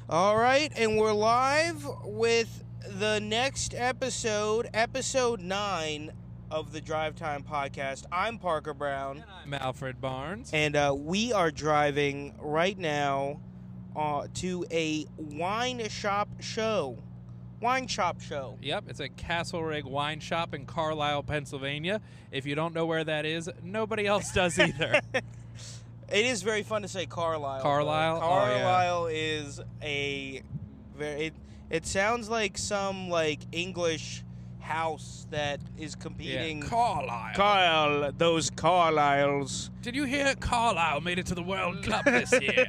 All right, and we're live with the next episode, episode 9 of the Drive Time Podcast. I'm Parker Brown. And I'm Alfred Barnes. And we are driving right now to a wine shop show. Yep, it's a Castlerigg Wine Shop in Carlisle, Pennsylvania. If you don't know where that is, nobody else does either. It is very fun to say Carlisle. Carlisle? Carlisle is a very... It sounds like some, English house that is competing... Yeah, Carlisle. Carlisle, those Carlisles. Did you hear Carlisle made it to the World Cup this year?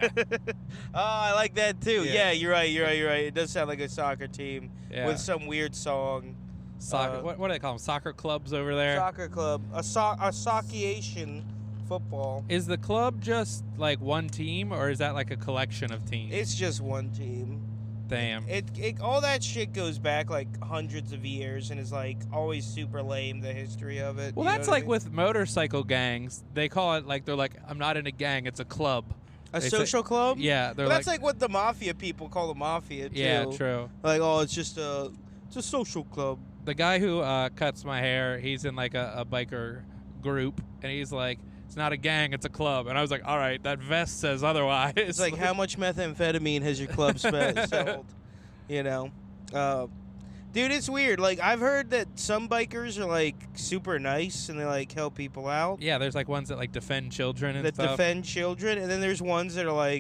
Oh, I like that, too. Yeah. Yeah, you're right. It does sound like a soccer team with some weird song. Soccer. What do they call them? Soccer clubs over there? Soccer club. Association football. Is the club just, one team, or is that, a collection of teams? It's just one team. Damn. It all that shit goes back hundreds of years and is always super lame, the history of it. Well, that's with motorcycle gangs. They call it they're I'm not in a gang, it's a club. A social club? Yeah, they're that's what the mafia people call the mafia too. Yeah, true. It's just a social club. The guy who cuts my hair, he's in a biker group, and he's like, it's not a gang, it's a club. And I was like, all right, that vest says otherwise. It's how much methamphetamine has your club sold? Dude, it's weird. I've heard that some bikers are super nice and they help people out. Yeah, there's ones that defend children and that stuff. Defend children, and then there's ones that are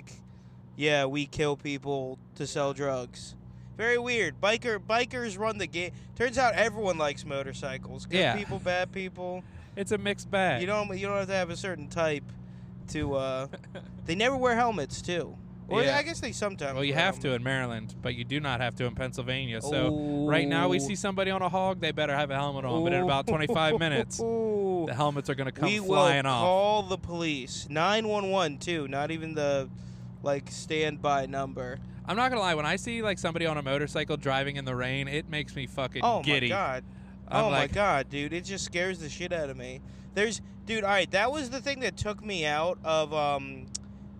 yeah, we kill people to sell drugs. Very weird. Bikers run the game. Turns out everyone likes motorcycles. Good people, bad people. It's a mixed bag. You don't have to have a certain type to. They never wear helmets too. Or yeah. I guess they sometimes. Well, you have to in Maryland, but you do not have to in Pennsylvania. So right now we see somebody on a hog, they better have a helmet on. But in about 25 minutes, the helmets are going to come flying off. We will call the police. 911 too. Not even the standby number. I'm not going to lie. When I see somebody on a motorcycle driving in the rain, it makes me fucking giddy. Oh my god. My god, dude. It just scares the shit out of me. Dude, all right, that was the thing that took me out of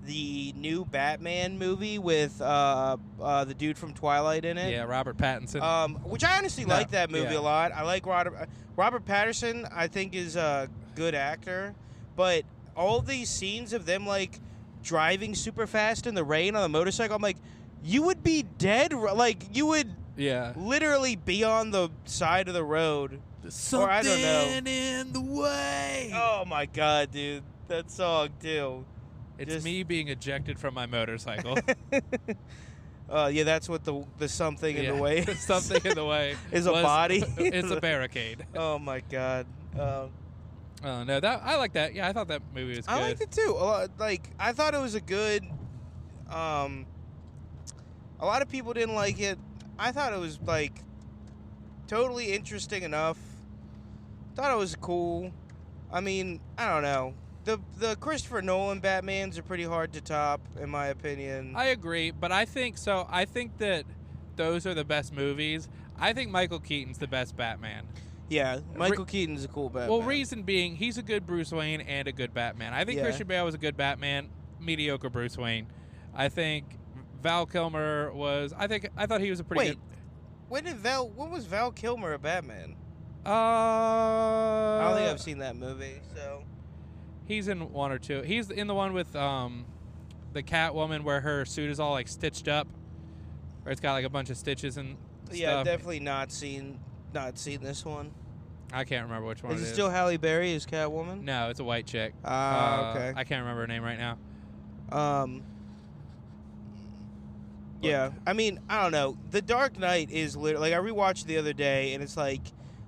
the new Batman movie with the dude from Twilight in it. Yeah, Robert Pattinson. Which I honestly like that movie a lot. I like Robert Pattinson, I think, is a good actor. But all these scenes of them, driving super fast in the rain on a motorcycle, I'm like, you would be dead. You would... Yeah. Literally be on the side of the road. Something or I don't know. in the way. Oh my god, dude. That song too. It's me being ejected from my motorcycle. Yeah, that's what the something in the way is. Something in the way is a body. It's a barricade. Oh my god. Oh no, I like that. Yeah, I thought that movie was good. I liked it too. I thought it was a good a lot of people didn't like it. I thought it was totally interesting enough. Thought it was cool. I mean, I don't know. The Christopher Nolan Batmans are pretty hard to top, in my opinion. I agree, but I think that those are the best movies. I think Michael Keaton's the best Batman. Yeah, Michael Keaton's a cool Batman. Well, reason being, he's a good Bruce Wayne and a good Batman. I think Christian Bale was a good Batman, mediocre Bruce Wayne. I think Val Kilmer was. I thought he was a pretty good. When was Val Kilmer a Batman? I don't think I've seen that movie. So he's in one or two. He's in the one with the Catwoman where her suit is all stitched up, or it's got a bunch of stitches and stuff. Yeah, definitely not seen this one. I can't remember which one it is. Is it still Halle Berry as Catwoman? No, it's a white chick. Okay. I can't remember her name right now. Yeah, I mean, I don't know. The Dark Knight is literally... I rewatched it the other day, and it's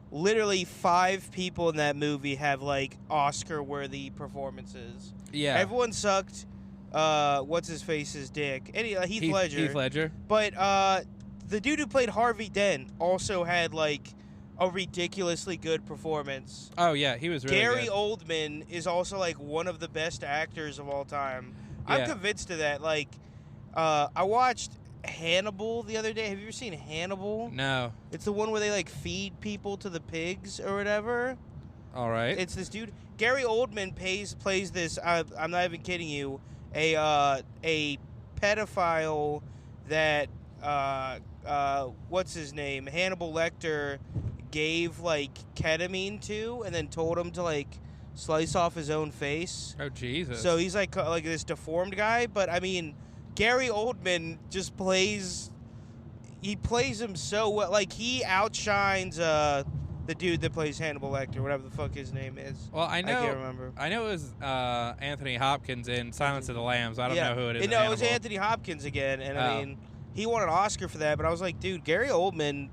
literally 5 people in that movie have, Oscar-worthy performances. Yeah. Everyone sucked. What's-his-face's dick? Heath Ledger. Heath Ledger. But the dude who played Harvey Dent also had, a ridiculously good performance. Oh, yeah, he was really Gary good. Oldman is also, one of the best actors of all time. Yeah. I'm convinced of that. I watched Hannibal the other day. Have you ever seen Hannibal? No. It's the one where they feed people to the pigs or whatever. All right. It's this dude. Gary Oldman plays this. I'm not even kidding you. A pedophile that what's his name, Hannibal Lecter, gave like ketamine to, and then told him to like slice off his own face. Oh Jesus! So he's like this deformed guy, but I mean, Gary Oldman just plays. He plays him so well. Like he outshines the dude that plays Hannibal Lecter, whatever the fuck his name is. Well, I can't remember. I know it was Anthony Hopkins in Silence of the Lambs. I don't know who it is. No, it was Anthony Hopkins again, and I mean, he won an Oscar for that. But I was like, dude, Gary Oldman,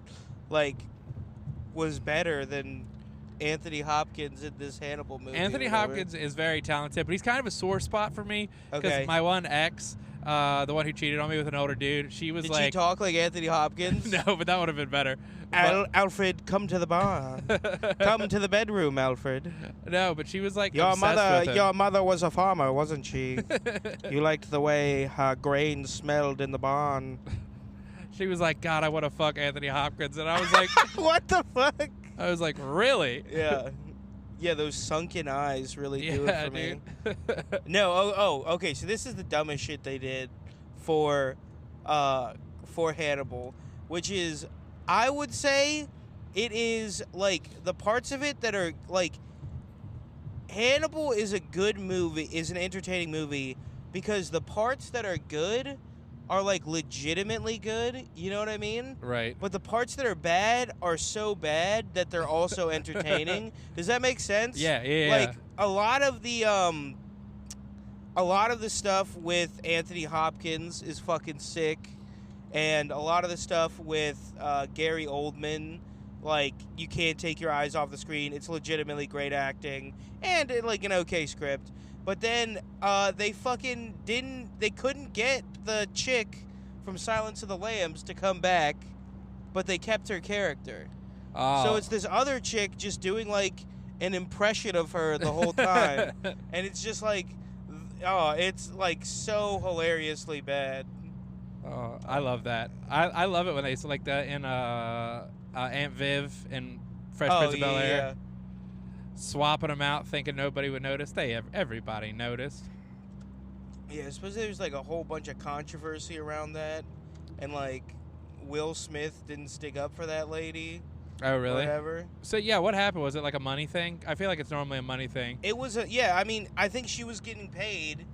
like, was better than Anthony Hopkins in this Hannibal movie. Anthony Hopkins is very talented, but he's kind of a sore spot for me because my one ex. The one who cheated on me with an older dude. She was Did she talk like Anthony Hopkins? No, but that would have been better. Alfred, come to the bar. Come to the bedroom, Alfred. No, but she was like your obsessed with him. Your mother was a farmer, wasn't she? You liked the way her grain smelled in the barn. She was like, God, I want to fuck Anthony Hopkins, and I was like, what the fuck? I was like, really? Yeah. Yeah, those sunken eyes really do it for me. No, okay. So this is the dumbest shit they did for Hannibal, which is, I would say, it is like the parts of it that are like, Hannibal is a good movie, is an entertaining movie because the parts that are good are like legitimately good, you know what I mean? Right. But the parts that are bad are so bad that they're also entertaining. Does that make sense? Yeah. Like a lot of the stuff with Anthony Hopkins is fucking sick, and a lot of the stuff with Gary Oldman, like, you can't take your eyes off the screen. It's legitimately great acting and like an okay script. But then they couldn't get the chick from Silence of the Lambs to come back, but they kept her character. Oh. So it's this other chick just doing like an impression of her the whole time. And it's just like, it's like so hilariously bad. Oh, I love that. I love it when they like that in Aunt Viv in Fresh Prince of Bel-Air. Yeah. Swapping them out, thinking nobody would notice. Everybody noticed. Yeah, especially there's like a whole bunch of controversy around that, and like Will Smith didn't stick up for that lady. Oh, really? Whatever. So yeah, what happened? Was it like a money thing? I feel like it's normally a money thing. It was I mean, I think she was getting paid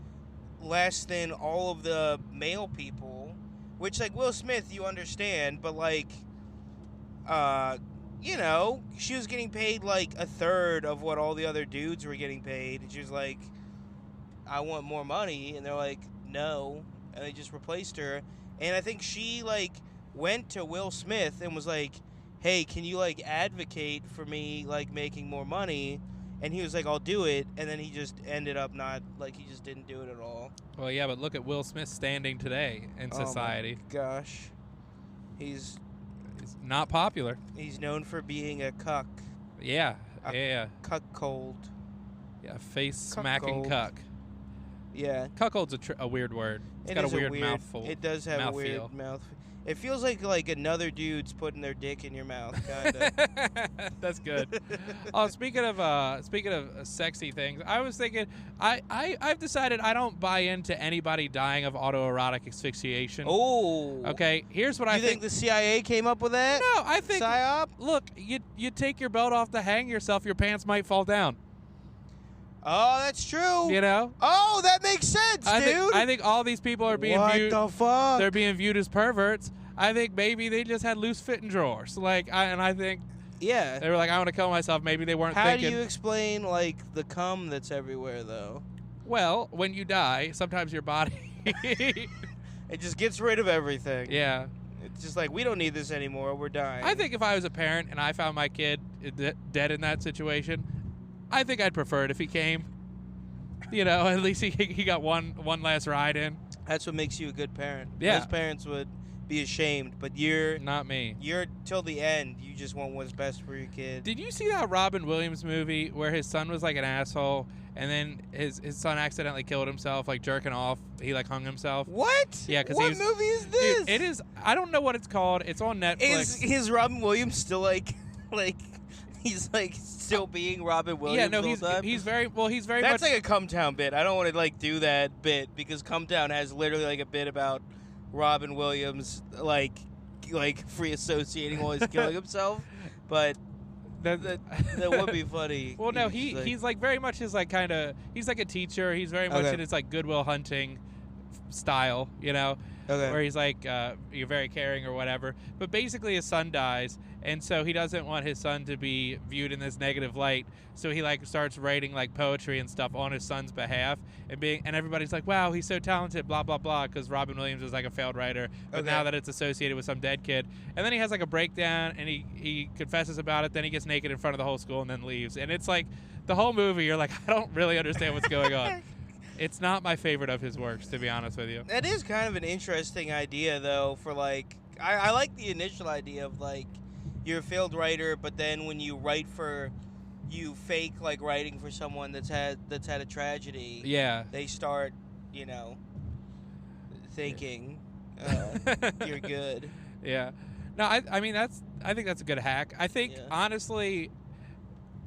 less than all of the male people, which like Will Smith, you understand, but like, you know, she was getting paid like a third of what all the other dudes were getting paid. And she was like, I want more money. And they're like, no. And they just replaced her. And I think she like went to Will Smith and was like, hey, can you like advocate for me like making more money? And he was like, I'll do it. And then he just ended up not, like, he just didn't do it at all. Well, yeah, but look at Will Smith's standing today in society. Oh my gosh. He's not popular. He's known for being a cuck. Yeah, a cuckold. Yeah, face-smacking cuck. Yeah. Cuckold's a weird word. It's got a weird mouthful. It does have a weird mouth. It feels like another dude's putting their dick in your mouth, kind of. That's good. Oh, speaking of sexy things, I was thinking, I've decided I don't buy into anybody dying of autoerotic asphyxiation. Oh. Okay, here's what I think. You think the CIA came up with that? No, I think. PSYOP? Look, you take your belt off to hang yourself, your pants might fall down. Oh, that's true. You know? Oh, that makes sense, dude. I think all these people are being viewed. What the fuck? They're being viewed as perverts. I think maybe they just had loose fitting drawers. I think. Yeah. They were like, I want to kill myself. Maybe they weren't thinking. How do you explain like the cum that's everywhere though? Well, when you die, sometimes your body. It just gets rid of everything. Yeah. It's just like, we don't need this anymore. We're dying. I think if I was a parent and I found my kid dead in that situation, I think I'd prefer it if he came. You know, at least he got one last ride in. That's what makes you a good parent. Yeah. Most parents would be ashamed, but you're not me. You're till the end. You just want what's best for your kid. Did you see that Robin Williams movie where his son was like an asshole and then his son accidentally killed himself, like jerking off? He like hung himself. What? Yeah, because what movie is this? Dude, it is. I don't know what it's called. It's on Netflix. Is Robin Williams still like he's like still being Robin Williams? Yeah, no, he's very That's much like a Cumtown bit. I don't want to like do that bit because Cumtown has literally like a bit about Robin Williams like free associating while he's killing himself, but that would be funny. Well, no, he's like very much his like kind of he's like a teacher. He's very much in his like Good Will Hunting style, you know, where he's like you're very caring or whatever. But basically, his son dies, and so he doesn't want his son to be viewed in this negative light. So he like starts writing like poetry and stuff on his son's behalf, and everybody's like, wow, he's so talented, blah blah blah, because Robin Williams is like a failed writer. But now that it's associated with some dead kid, and then he has like a breakdown, and he confesses about it. Then he gets naked in front of the whole school and then leaves. And it's like the whole movie, you're like, I don't really understand what's going on. It's not my favorite of his works, to be honest with you. That is kind of an interesting idea, though, for, like... I like the initial idea of, like, you're a failed writer, but then when you write for... You fake, like, writing for someone that's had a tragedy. Yeah. They start, you know, thinking you're good. Yeah. No, I mean, I think that's a good hack. I think, honestly...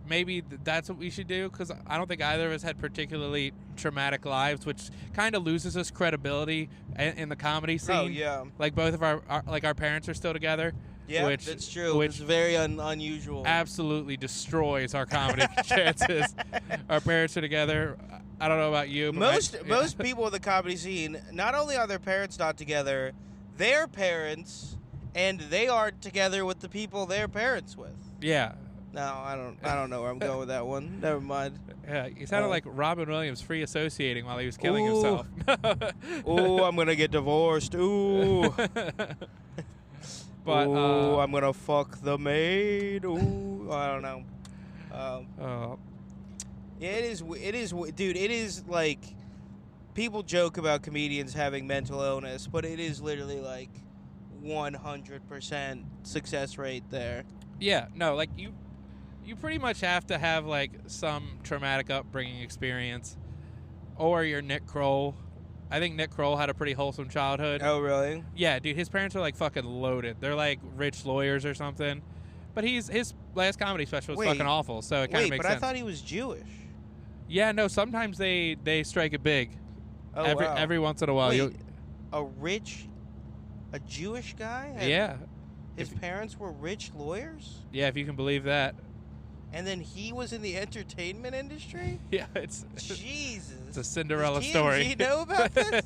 Maybe that's what we should do, because I don't think either of us had particularly traumatic lives, which kind of loses us credibility in the comedy scene. Oh, yeah. Like, both of our parents are still together. Yeah, that's true. Which is very unusual. Absolutely destroys our comedy chances. Our parents are together. I don't know about you. But most people in the comedy scene, not only are their parents not together, their parents, and they aren't together with the people they're parents with. Yeah. No, I don't know where I'm going with that one. Never mind. Yeah, he sounded like Robin Williams free associating while he was killing himself. Ooh, I'm gonna get divorced. Ooh. But ooh, I'm gonna fuck the maid. Ooh, I don't know. Yeah, it is, dude. It is like people joke about comedians having mental illness, but it is literally like 100% success rate there. Yeah, no, like you pretty much have to have like some traumatic upbringing experience, or you're Nick Kroll. I think Nick Kroll had a pretty wholesome childhood. Oh, really? Yeah, dude, his parents are like fucking loaded. They're like rich lawyers or something. But his last comedy special was fucking awful, so it kind of makes sense. I thought he was Jewish. Yeah, no, sometimes they strike it big. Oh, every once in a while. Wait, a Jewish guy? Yeah. His parents were rich lawyers? Yeah, if you can believe that. And then he was in the entertainment industry? Yeah, it's... Jesus. It's a Cinderella Does story. TMZ know about this?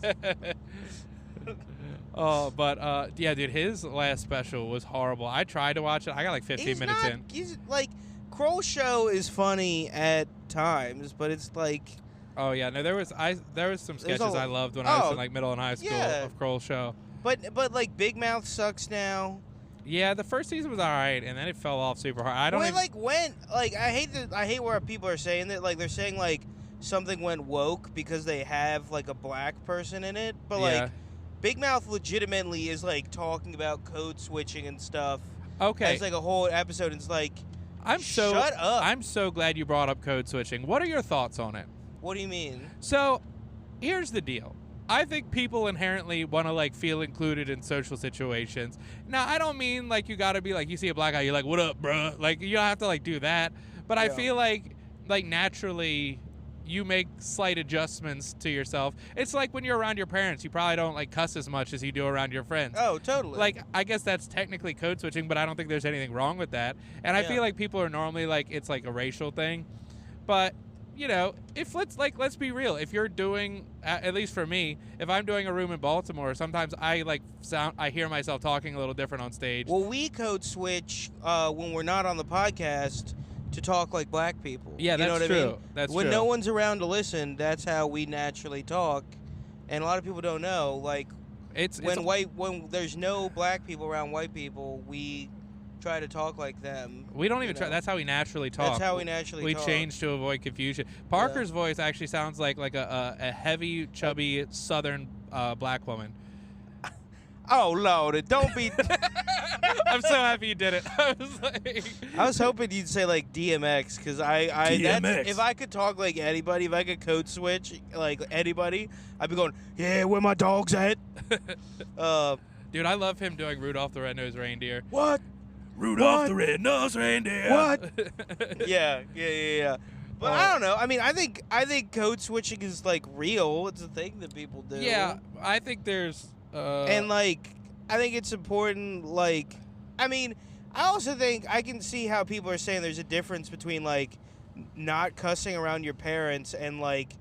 Oh, but, yeah, dude, his last special was horrible. I tried to watch it. I got like 15 minutes in. He's like... Kroll Show is funny at times, but it's like... Oh, yeah. No, there was some sketches I loved when I was in like middle and high school of Kroll Show. But like Big Mouth sucks now. Yeah, the first season was all right, and then it fell off super hard. I hate where people are saying that, like they're saying like something went woke because they have like a black person in it, but like Big Mouth legitimately is like talking about code switching and stuff. Okay, it's like a whole episode. And it's like, shut up. I'm so glad you brought up code switching. What are your thoughts on it? What do you mean? So, here's the deal. I think people inherently want to like feel included in social situations. Now, I don't mean like you got to be like, you see a black guy, you're like, what up, bruh? Like, you don't have to like do that. But I feel like naturally you make slight adjustments to yourself. It's like when you're around your parents, you probably don't like cuss as much as you do around your friends. Oh, totally. Like, I guess that's technically code switching, but I don't think there's anything wrong with that. And I feel like people are normally like, it's like a racial thing. But you know, let's be real. If you're doing, at least for me, if I'm doing a room in Baltimore, sometimes I hear myself talking a little different on stage. Well, we code switch when we're not on the podcast to talk like black people. Yeah, that's true. I mean? That's when true. no one's around to listen, that's how we naturally talk. And a lot of people don't know, like, when there's no black people around white people, we try to talk like them. We don't even try. That's how we naturally talk. That's how we naturally talk. We change to avoid confusion. Parker's voice actually sounds like a heavy, chubby Southern black woman. Oh, Lord, don't be... I'm so happy you did it. I was hoping you'd say, like, DMX, because if I could talk like anybody, if I could code switch like anybody, I'd be going, yeah, where my dog's at? Dude, I love him doing Rudolph the Red-Nosed Reindeer. What? Rudolph the Red-Nosed Reindeer. What? Yeah. But I don't know. I mean, I think code switching is like real. It's a thing that people do. Yeah, I think there's And, like, I think it's important, like, I mean, I also think I can see how people are saying there's a difference between, like, not cussing around your parents and, like,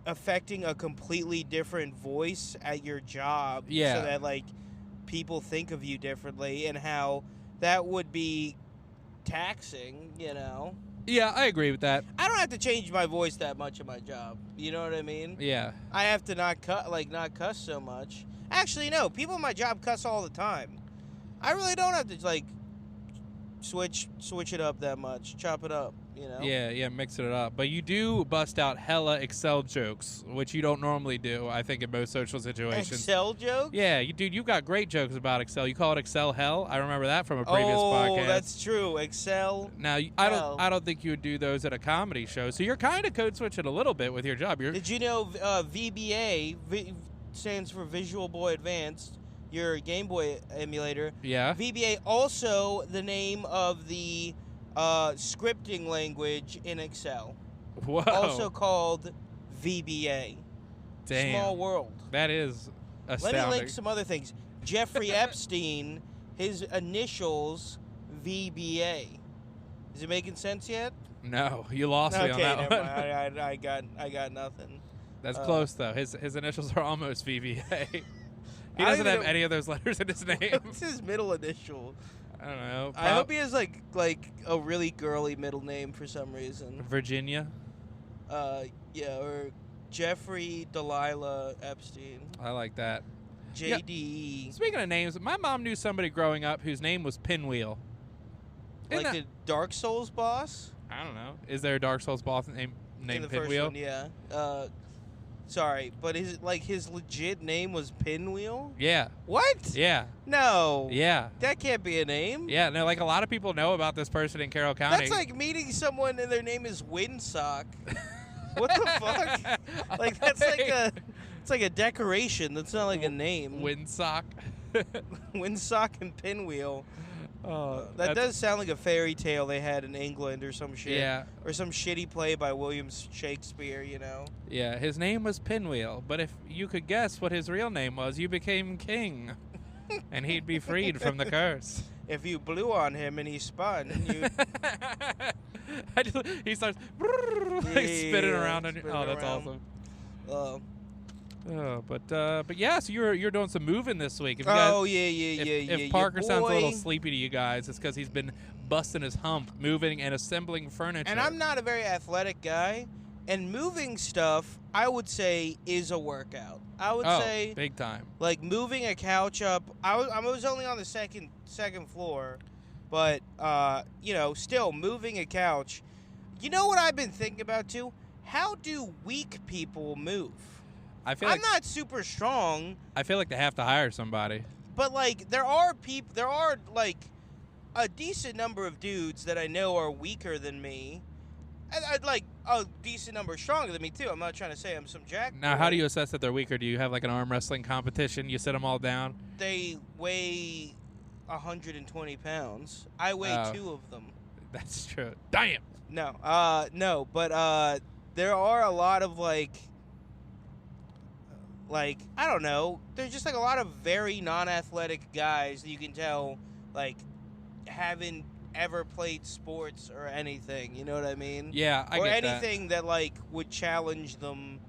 affecting a completely different voice at your job. Yeah. So that, like, people think of you differently and how that would be taxing, you know? Yeah, I agree with that. I don't have to change my voice that much at my job. You know what I mean? Yeah. I have to not cuss so much. Actually, no. People at my job cuss all the time. I really don't have to, like, switch it up that much. Chop it up, you know? Yeah, mix it up. But you do bust out hella Excel jokes, which you don't normally do, I think, in most social situations. Excel jokes? Yeah, you've got great jokes about Excel. You call it Excel hell. I remember that from a previous podcast. Oh, that's true. Excel. Now, I don't think you would do those at a comedy show. So you're kind of code switching a little bit with your job. Did you know VBA stands for Visual Boy Advanced? Your Game Boy emulator. Yeah. VBA also the name of the scripting language in Excel. Whoa. Also called VBA. Damn. Small world. That is astounding. Let me link some other things. Jeffrey Epstein, his initials VBA. Is it making sense yet? No, you lost me on that never one. mind. I got nothing. That's close though. His initials are almost VBA. He doesn't have any of those letters in his name. What's his middle initial? I don't know. I hope he has like a really girly middle name for some reason. Virginia. Yeah, or Jeffrey Delilah Epstein. I like that. JDE. Yeah. Speaking of names, my mom knew somebody growing up whose name was Pinwheel. Like a Dark Souls boss? I don't know. Is there a Dark Souls boss named the Pinwheel? First one, yeah. Sorry, but his legit name was Pinwheel? Yeah. What? Yeah. No. Yeah. That can't be a name. Yeah, no, like a lot of people know about this person in Carroll County. That's like meeting someone and their name is Windsock. What the fuck? Like that's like a decoration. That's not like a name. Windsock. Windsock and Pinwheel. That does sound like a fairy tale they had in England or some shit. Yeah. Or some shitty play by William Shakespeare, you know? Yeah, his name was Pinwheel, but if you could guess what his real name was, you became king. And he'd be freed from the curse. If you blew on him and he spun, you... He starts spinning around on you. Oh, that's awesome. But yeah, so you're doing some moving this week. If Parker sounds a little sleepy to you guys, it's because he's been busting his hump, moving and assembling furniture. And I'm not a very athletic guy, and moving stuff, I would say, is a workout. I would say big time. Like moving a couch up. I was only on the second floor, but still moving a couch. You know what I've been thinking about too? How do weak people move? I'm not super strong. I feel like they have to hire somebody. But like there are like a decent number of dudes that I know are weaker than me. And I'd like a decent number stronger than me too. I'm not trying to say I'm some jack. Now, how do you assess that they're weaker? Do you have like an arm wrestling competition? You sit them all down? They weigh 120 pounds. I weigh 2 of them. That's true. Damn. No, but there are a lot of like I don't know. There's just like a lot of very non-athletic guys that you can tell like haven't ever played sports or anything. You know what I mean? Yeah, I get that. Or anything that like would challenge them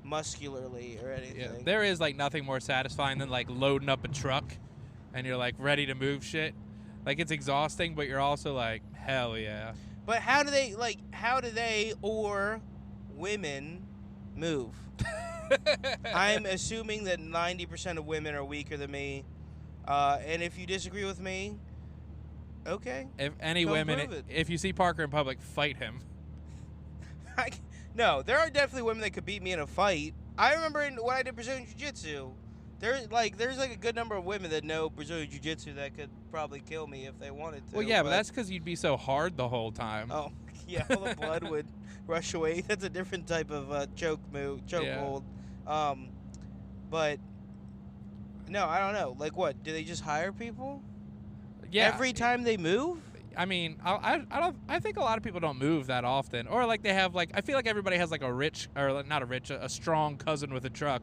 muscularly or anything. Yeah, there is like nothing more satisfying than like loading up a truck and you're like ready to move shit. Like it's exhausting, but you're also like, hell yeah. But how do they or women move? I'm assuming that 90% of women are weaker than me. And if you disagree with me, okay. If any women, if you see Parker in public, fight him. No, there are definitely women that could beat me in a fight. I remember when I did Brazilian Jiu-Jitsu, there's like a good number of women that know Brazilian Jiu-Jitsu that could probably kill me if they wanted to. Well, yeah, but that's because you'd be so hard the whole time. Oh, yeah, all the blood would rush away. That's a different type of chokehold. But no, I don't know. Like, what? Do they just hire people? Yeah. Every time they move? I mean, I think a lot of people don't move that often, or like they have like I feel like everybody has like a strong cousin with a truck.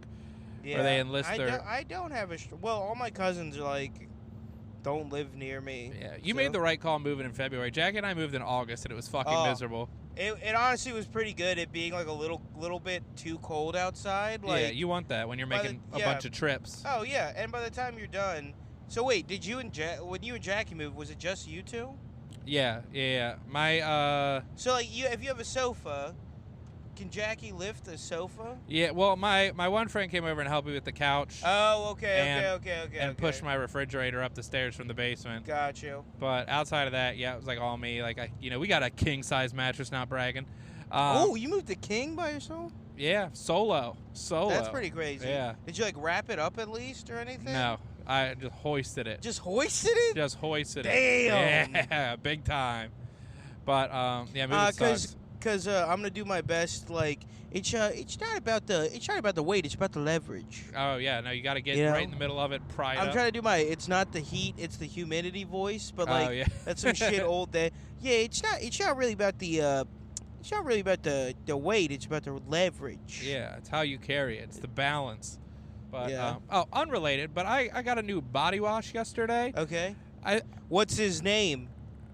Yeah. Where they enlist I don't have a... Well, all my cousins are like, don't live near me. Yeah, you made the right call moving in February. Jackie and I moved in August, and it was fucking miserable. It honestly was pretty good at being like a little bit too cold outside. Like, yeah, you want that when you're making a bunch of trips. Oh, yeah, and by the time you're done... So wait, did you and when you and Jackie moved, was it just you two? Yeah. My So like if you have a sofa, can Jackie lift a sofa? Yeah, well my one friend came over and helped me with the couch. Oh, okay. And pushed my refrigerator up the stairs from the basement. Got you. But outside of that, yeah, it was like all me. Like we got a king size mattress, not bragging. You moved to king by yourself? Yeah, solo. That's pretty crazy. Yeah. Did you like wrap it up at least or anything? No. I just hoisted it. Just hoisted it? Just hoisted it. Damn. Yeah, big time. But yeah, moving sucks. Because I'm gonna do my best. Like it's not about the weight. It's about the leverage. Oh yeah, no, you got to get right in the middle of it. I'm trying to do my. It's not the heat. It's the humidity voice. But like that's some shit old that. Yeah, it's not really about the. It's not really about the weight. It's about the leverage. Yeah, it's how you carry it. It's the balance. But, yeah. Unrelated, but I got a new body wash yesterday. Okay. What's his name?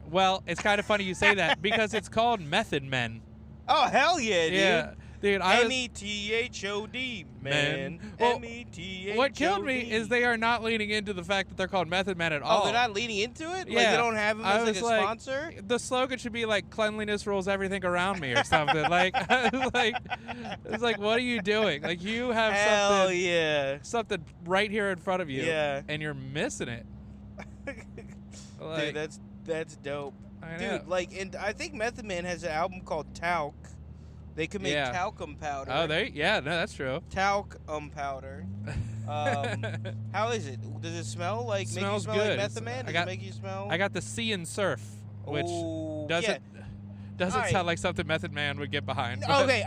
Well, it's kind of funny you say that because it's called Method Men. Oh, hell yeah, dude. Yeah. Dude, METHOD, man. Well, METHOD. what killed me is they are not leaning into the fact that they're called Method Men at all. Oh, they're not leaning into it? Yeah. Like they don't have them as like a sponsor? The slogan should be like cleanliness rules everything around me or something. It's like, what are you doing? Like you have something right here in front of you, and you're missing it. Dude, that's dope. I know. Dude, and I think Method Man has an album called Talc. They could make talcum powder. Oh, that's true. Talcum powder. How is it? Does it smell like? Smells make you smell good. Like Method Man? Does it make you smell? I got the Sea and Surf, which doesn't sound like something Method Man would get behind. Okay,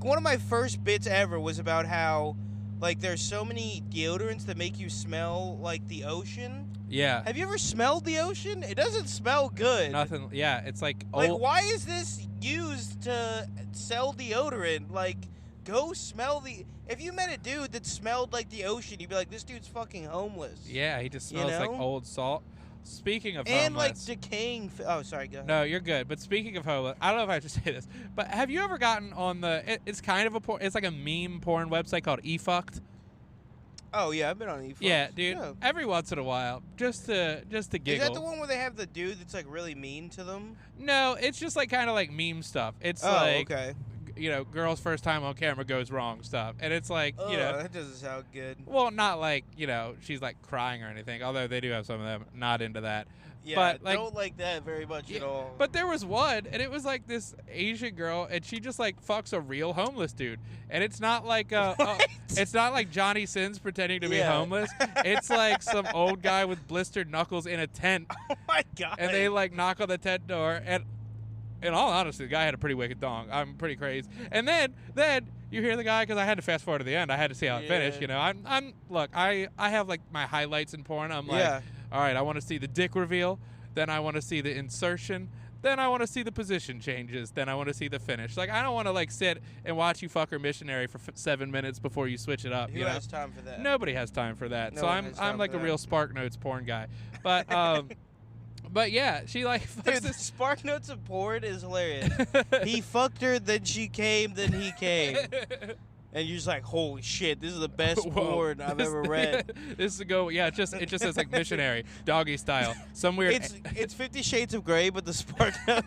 one of my first bits ever was about how, like, there's so many deodorants that make you smell like the ocean. Yeah. Have you ever smelled the ocean? It doesn't smell good. Nothing. Yeah, it's like old. Like, why is this used to sell deodorant? Like, go smell the... If you met a dude that smelled like the ocean, you'd be like, this dude's fucking homeless. Yeah, he just smells like old salt. Speaking of homeless... And, like, decaying... Oh, sorry, go ahead. No, you're good. But speaking of homeless, I don't know if I should say this, but have you ever gotten on the... It's kind of a porn... It's like a meme porn website called eFucked. Oh, yeah, I've been on eFucked. Yeah, dude. Yeah. Every once in a while, just to giggle. Is that the one where they have the dude that's, like, really mean to them? No, it's just, like, kind of like meme stuff. It's okay. Girl's first time on camera goes wrong stuff. And it's like, that doesn't sound good. Well, not like, she's, like, crying or anything, although they do have some of them not into that. Yeah, but, like, don't like that very much at all. But there was one, and it was like this Asian girl, and she just like fucks a real homeless dude, and it's not like it's not like Johnny Sins pretending to be homeless. It's like some old guy with blistered knuckles in a tent. Oh my god! And they like knock on the tent door, and in all honesty, the guy had a pretty wicked dong. I'm pretty crazy. And then you hear the guy, because I had to fast forward to the end. I had to see how it finished. Look, I have like my highlights in porn. I'm like. All right, I want to see the dick reveal, then I want to see the insertion, then I want to see the position changes, then I want to see the finish. Like, I don't want to, like, sit and watch you fuck her missionary for 7 minutes before you switch it up. Who has time for that? Nobody has time for that. So I'm like a real Spark Notes porn guy. But, but yeah, she, like... Dude, the Spark Notes of porn is hilarious. He fucked her, then she came, then he came. And you're just like, holy shit, this is the best porn I've ever read. This is it just says like missionary, doggy style. Some weird. It's 50 Shades of Grey, but the Spark Notes.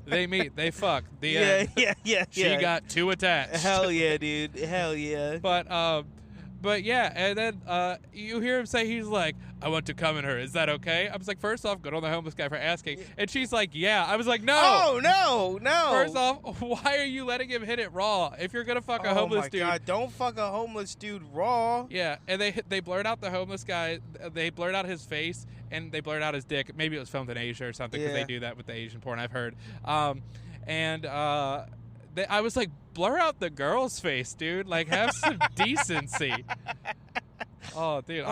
They meet, they fuck. The end. Yeah. She got too attached. Hell yeah, dude. Hell yeah. But yeah, and then you hear him say, he's like, I want to come in her. Is that okay? I was like, first off, good on the homeless guy for asking. And she's like, yeah. I was like, no. Oh, no. First off, why are you letting him hit it raw? If you're going to fuck a homeless dude. Oh, my God. Don't fuck a homeless dude raw. Yeah, and they blurred out the homeless guy. They blurred out his face, and they blurred out his dick. Maybe it was filmed in Asia or something, because they do that with the Asian porn, I've heard. I was like, blur out the girl's face, dude. Like, have some decency. Oh, dude,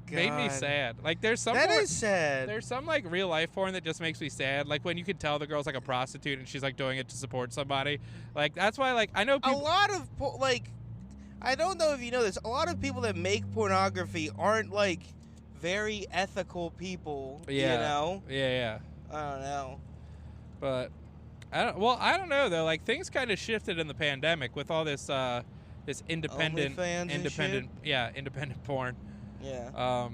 made me sad. Like, there's some that is sad. There's some like real life porn that just makes me sad. Like when you can tell the girl's like a prostitute and she's like doing it to support somebody. Like that's why, like, I know people. A lot of I don't know if you know this. A lot of people that make pornography aren't like very ethical people. Yeah. You know. Yeah. I don't know. But I don't know though. Like things kind of shifted in the pandemic with all this this independent porn. Yeah.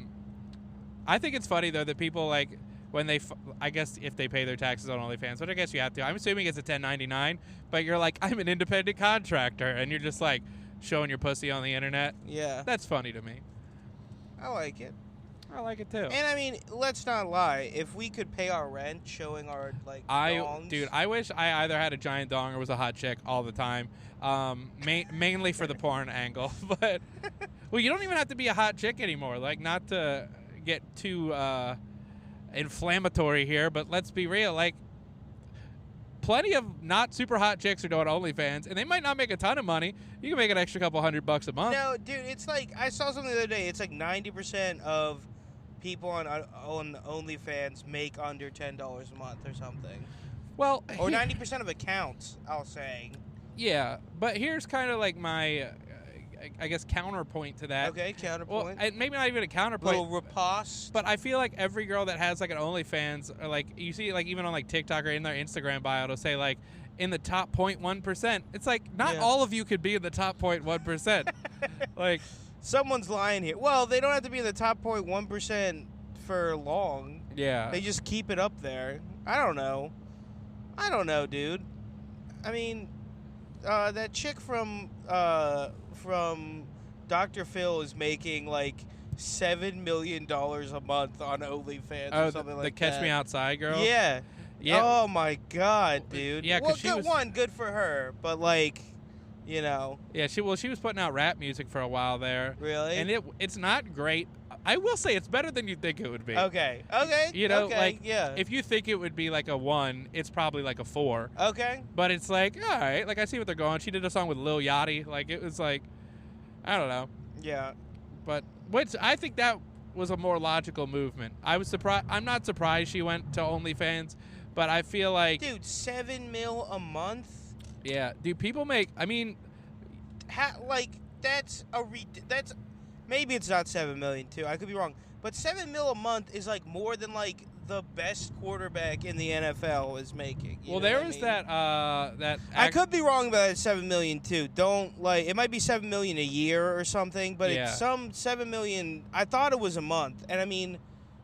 I think it's funny though that people like when they I guess if they pay their taxes on OnlyFans, which I guess you have to. I'm assuming it's a 1099, but you're like, I'm an independent contractor, and you're just like showing your pussy on the internet. Yeah. That's funny to me. I like it. I like it too. And I mean, let's not lie. If we could pay our rent showing our like dongs, dude, I wish I either had a giant dong or was a hot chick all the time. Mainly for the porn angle, but well, you don't even have to be a hot chick anymore. Like, not to get too inflammatory here, but let's be real. Like, plenty of not super hot chicks are doing OnlyFans, and they might not make a ton of money. You can make an extra couple $100 a month. No, dude, it's like I saw something the other day. It's like 90% of people on OnlyFans make under $10 a month or something. Well, or 90% of accounts, I'll say. Yeah, but here's kind of like my, I guess, counterpoint to that. Okay, counterpoint. Well, maybe not even a counterpoint. Little riposte. But I feel like every girl that has like an OnlyFans, or like you see, like even on like TikTok or in their Instagram bio, it'll say like in the top 0.1%. It's like not all of you could be in the top 0.1%. Like someone's lying here. Well, they don't have to be in the top 0.1% for long. Yeah. They just keep it up there. I don't know, dude. I mean, that chick from Dr. Phil is making like $7 million a month on OnlyFans or something like that. The Catch Me Outside girl? Yeah. Yeah. Oh my God, dude. Yeah, well, good for her, but like, you know. Yeah, she was putting out rap music for a while there. Really? And it's not great. I will say it's better than you think it would be. Okay. You know, like, yeah. If you think it would be like a 1, it's probably like a 4. Okay. But it's like, all right, like I see what they're going. She did a song with Lil Yachty. Like, it was like, I don't know. Yeah. But I think that was a more logical movement. I was surprised. I'm not surprised she went to OnlyFans, but I feel like, dude, $7 million a month. Yeah, do people make? I mean, that's maybe it's not $7 million too. I could be wrong, but $7 million a month is like more than like the best quarterback in the NFL is making. Well, there was that. I could be wrong about that $7 million too. Don't like it might be $7 million a year or something, but it's some $7 million. I thought it was a month, and I mean,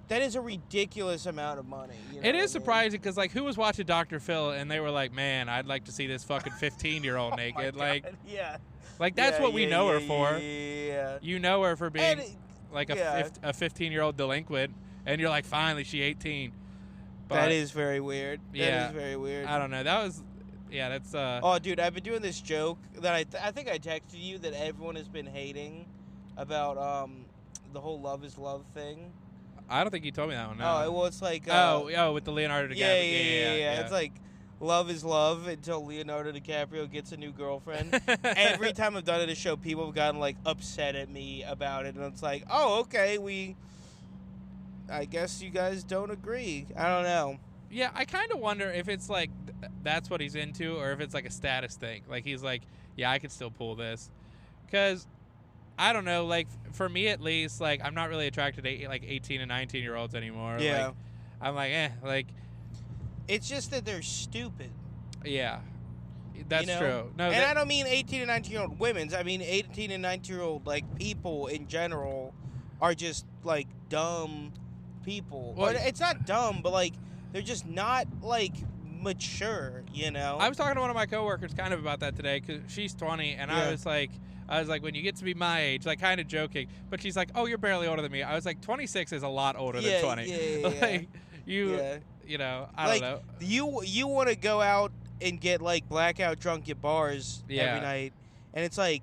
that is a ridiculous amount of money. You know it is surprising because like who was watching Dr. Phil and they were like, man, I'd like to see this fucking 15-year-old naked. Like, yeah. Like that's what we know her for. Yeah. You know her for being like a 15-year-old delinquent, and you're like, finally, she 18. But that is very weird. That is very weird. I don't know. That was, that's. Oh, dude, I've been doing this joke that I think I texted you that everyone has been hating about the whole Love is Love thing. I don't think you told me that one. No. Oh, well, it's like. With the Leonardo DiCaprio. Yeah. It's like. Love is love until Leonardo DiCaprio gets a new girlfriend. Every time I've done it at a show, people have gotten like upset at me about it, and it's like, oh, okay, I guess you guys don't agree. I don't know. Yeah, I kind of wonder if it's like that's what he's into, or if it's like a status thing. Like he's like, yeah, I could still pull this, because I don't know. Like for me at least, like I'm not really attracted to like 18 and 19-year-olds anymore. Yeah, like, I'm like, like. It's just that they're stupid. Yeah, that's true. No, and I don't mean 18 and 19-year-old women. I mean 18 and 19-year-old like people in general are just like dumb people. Well, it's not dumb, but like they're just not like mature. You know. I was talking to one of my coworkers kind of about that today because she's 20, and I was like, when you get to be my age, like kind of joking, but she's like, oh, you're barely older than me. I was like, 26 is a lot older than 20. Like you know, I don't know. You want to go out and get like blackout drunk at bars every night, and it's like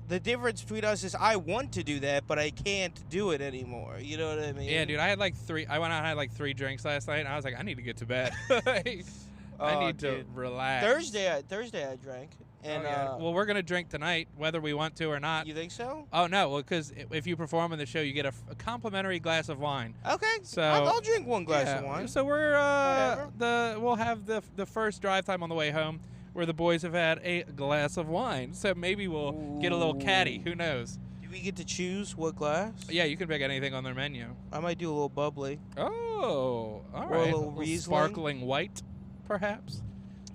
the difference between us is I want to do that, but I can't do it anymore. You know what I mean? Yeah, dude. I went out and had like 3 drinks last night, and I was like, I need to get to bed. I need to relax. Thursday I drank. And well, we're gonna drink tonight, whether we want to or not. You think so? Oh no, well, because if you perform on the show, you get a complimentary glass of wine. Okay, so I'll drink one glass of wine. So we'll have the first drive time on the way home. where the boys have had a glass of wine. So maybe we'll get a little caddy. Who knows? Do we get to choose what glass? Yeah, you can pick anything on their menu. I might do a little bubbly. Oh, all or right. A little Riesling. Sparkling white, perhaps.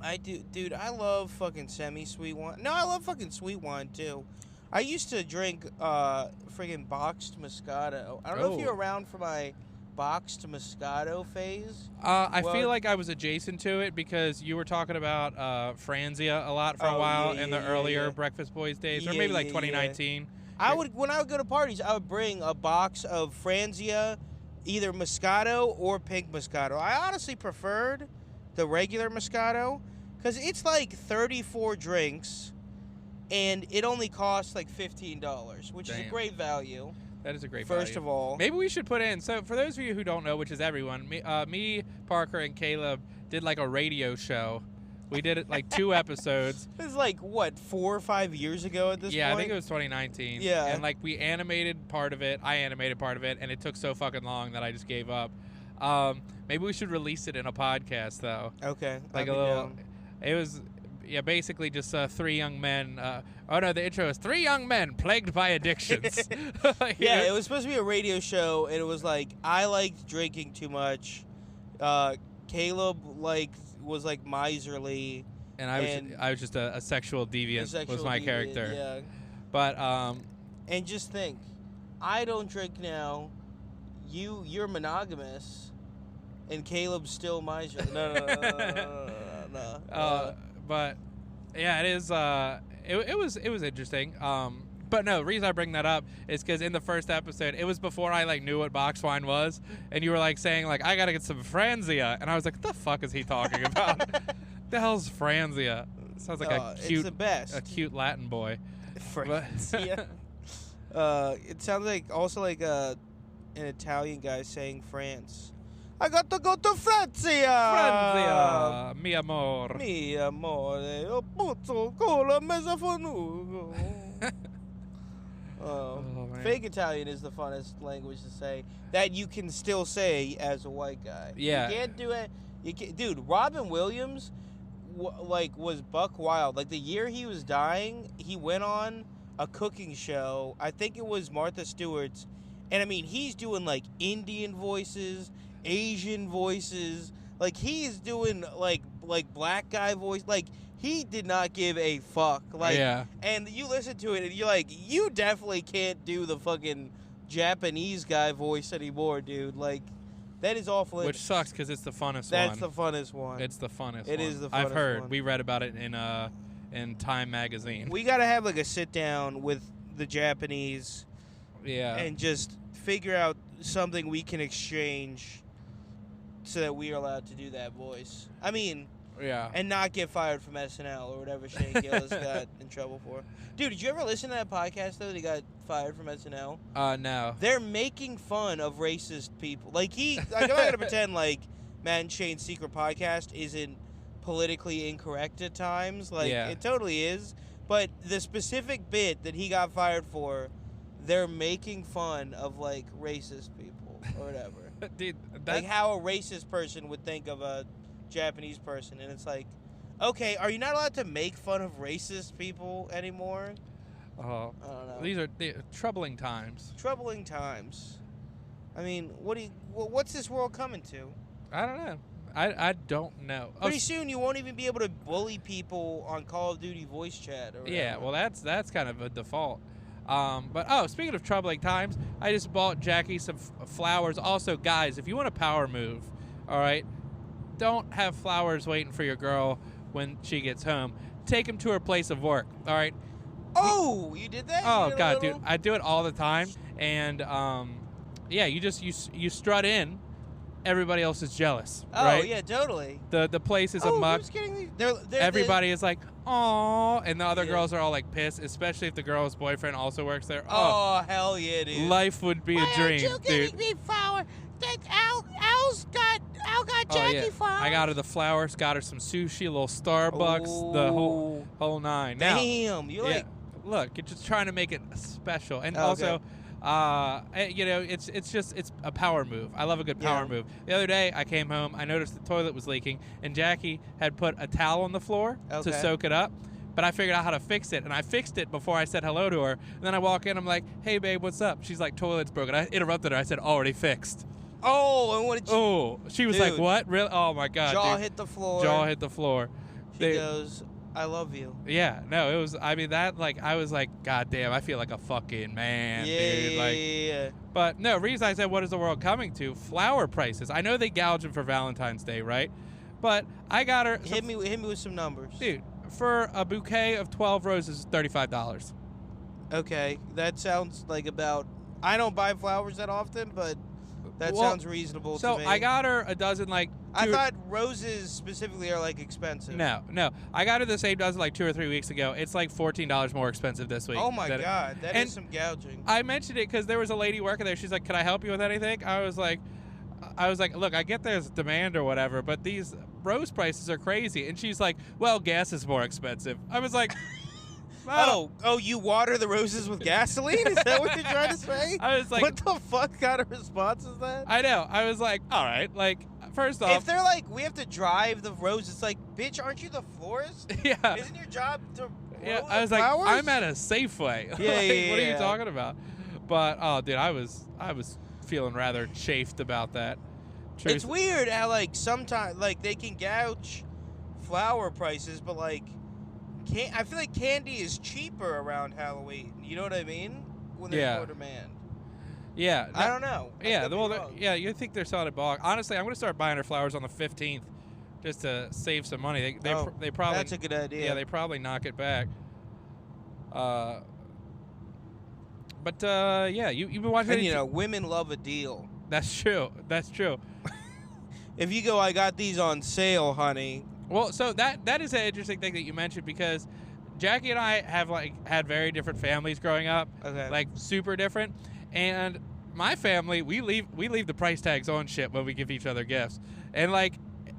I do, dude. I love fucking semi-sweet wine. No, I love fucking sweet wine too. I used to drink friggin' boxed Moscato. I don't know if you're around for my boxed Moscato phase. I feel like I was adjacent to it because you were talking about Franzia a lot for a while in the earlier Breakfast Boys days, or maybe like 2019. When I would go to parties, I would bring a box of Franzia, either Moscato or pink Moscato. I honestly preferred the regular Moscato because it's like 34 drinks, and it only costs like $15, which is a great value. That is a great value. First of all. Maybe we should put in, so for those of you who don't know, which is everyone, me, Parker, and Caleb did like a radio show. We did it like 2 episodes. This is like, what, 4 or 5 years ago at this point? Yeah, I think it was 2019. Yeah. And like we animated part of it, I animated part of it, and it took so fucking long that I just gave up. Maybe we should release it in a podcast, though. Okay. Like a little, it was... Yeah, basically just 3 young men. The intro is 3 young men plagued by addictions. Yeah, it was supposed to be a radio show, and it was like, I liked drinking too much. Caleb was like miserly. And I was just a sexual deviant was my character. Yeah. But, and just think, I don't drink now. You're monogamous, and Caleb's still miserly. No. But yeah, it is. It was interesting. But no, the reason I bring that up is because in the first episode, it was before I like knew what box wine was, and you were like saying like I gotta get some Franzia, and I was like, what the fuck is he talking about? The hell's Franzia? Sounds like a cute, it's the best. A cute Latin boy. Franzia. It sounds like also like an Italian guy saying France. I got to go to Franzia. Franzia, mi amor. Mi amore, ho puzzo con la mezzafonugo. Fake Italian is the funnest language to say that you can still say as a white guy. Yeah. You can't do it. Dude, Robin Williams was buck wild. Like the year he was dying, he went on a cooking show. I think it was Martha Stewart's. And I mean, he's doing like Indian voices, Asian voices, like he's doing like black guy voice, like he did not give a fuck, like, and you listen to it and you're like, you definitely can't do the fucking Japanese guy voice anymore, dude. Like that is awful. Which sucks because it's the funnest one. That's the funnest one. It's the funnest. It one. is the funnest. I've heard. One. We read about it in Time magazine. We gotta have like a sit down with the Japanese, and just figure out something we can exchange so that we are allowed to do that voice. I mean, and not get fired from SNL or whatever Shane Gillis got in trouble for. Dude, did you ever listen to that podcast, though, that he got fired from SNL? No. They're making fun of racist people. Like, I'm not going to pretend like Matt and Shane's secret podcast isn't politically incorrect at times. Like, it totally is. But the specific bit that he got fired for, they're making fun of, like, racist people or whatever. Dude, like how a racist person would think of a Japanese person. And it's like, okay, are you not allowed to make fun of racist people anymore? I don't know. These are troubling times. Troubling times. I mean, what's this world coming to? I don't know. I don't know. Pretty soon you won't even be able to bully people on Call of Duty voice chat or whatever. Yeah, well, that's kind of a default. But speaking of troubling times, I just bought Jackie some flowers. Also, guys, if you want a power move, all right, don't have flowers waiting for your girl when she gets home. Take them to her place of work, all right? Oh, you did that? Oh, God, dude, I do it all the time. And, you strut in. Everybody else is jealous, right? Oh, yeah, totally. The place is a muck. Who's getting Everybody is like, "Aw," and the other girls are all like pissed, especially if the girl's boyfriend also works there. Oh, hell yeah, dude! Life would be a dream, dude. Why aren't you getting me flowers? Al got Jackie flowers. I got her the flowers, got her some sushi, a little Starbucks, the whole nine. Damn, now, look, you're just trying to make it special, and also, It's a power move. I love a good power move. The other day I came home, I noticed the toilet was leaking, and Jackie had put a towel on the floor to soak it up. But I figured out how to fix it, and I fixed it before I said hello to her. And then I walk in, I'm like, "Hey, babe, what's up?" She's like, "Toilet's broken." I interrupted her. I said, "Already fixed." Oh, and what did you... Oh, she was like, "What? Really? Oh my god!" Jaw hit the floor. Jaw hit the floor. She goes, "I love you." Yeah, no, it was. I mean, that I was like, "God damn, I feel like a fucking man, dude." Yeah. But no, reason I said, "What is the world coming to?" Flower prices. I know they gouge them for Valentine's Day, right? But I got her. Hit me with some numbers, dude. For a bouquet of 12 roses, $35. Okay, that sounds like about... I don't buy flowers that often, but that sounds reasonable to me. So I got her a dozen, I thought roses specifically are, expensive. No. I got her the same dozen, 2 or 3 weeks ago. It's, $14 more expensive this week. Oh, my God. That is some gouging. I mentioned it because there was a lady working there. She's like, "Can I help you with anything?" I was like, "Look, I get there's demand or whatever, but these rose prices are crazy." And she's like, "Well, gas is more expensive." I was like, oh, you water the roses with gasoline? Is that what you're trying to say? I was like, what the fuck kind of response is that? I know. I was like, all right, first off, if they're like, we have to drive the roses, it's like, bitch, aren't you the florist? Yeah. Isn't your job to grow I was the flowers? like, I'm at a Safeway. What are you talking about? But oh, dude, I was feeling rather chafed about that. It's weird how sometimes they can gouge flower prices, but I feel like candy is cheaper around Halloween. You know what I mean? When there's more demand. Yeah. I don't know. You think they're selling it bulk. Honestly, I'm going to start buying her flowers on the 15th just to save some money. They probably... That's a good idea. Yeah, they probably knock it back. But you've been watching... And, women love a deal. That's true. If you go, "I got these on sale, honey." Well, so that is an interesting thing that you mentioned because Jackie and I have had very different families growing up. Okay. Super different. And my family, we leave the price tags on shit when we give each other gifts. And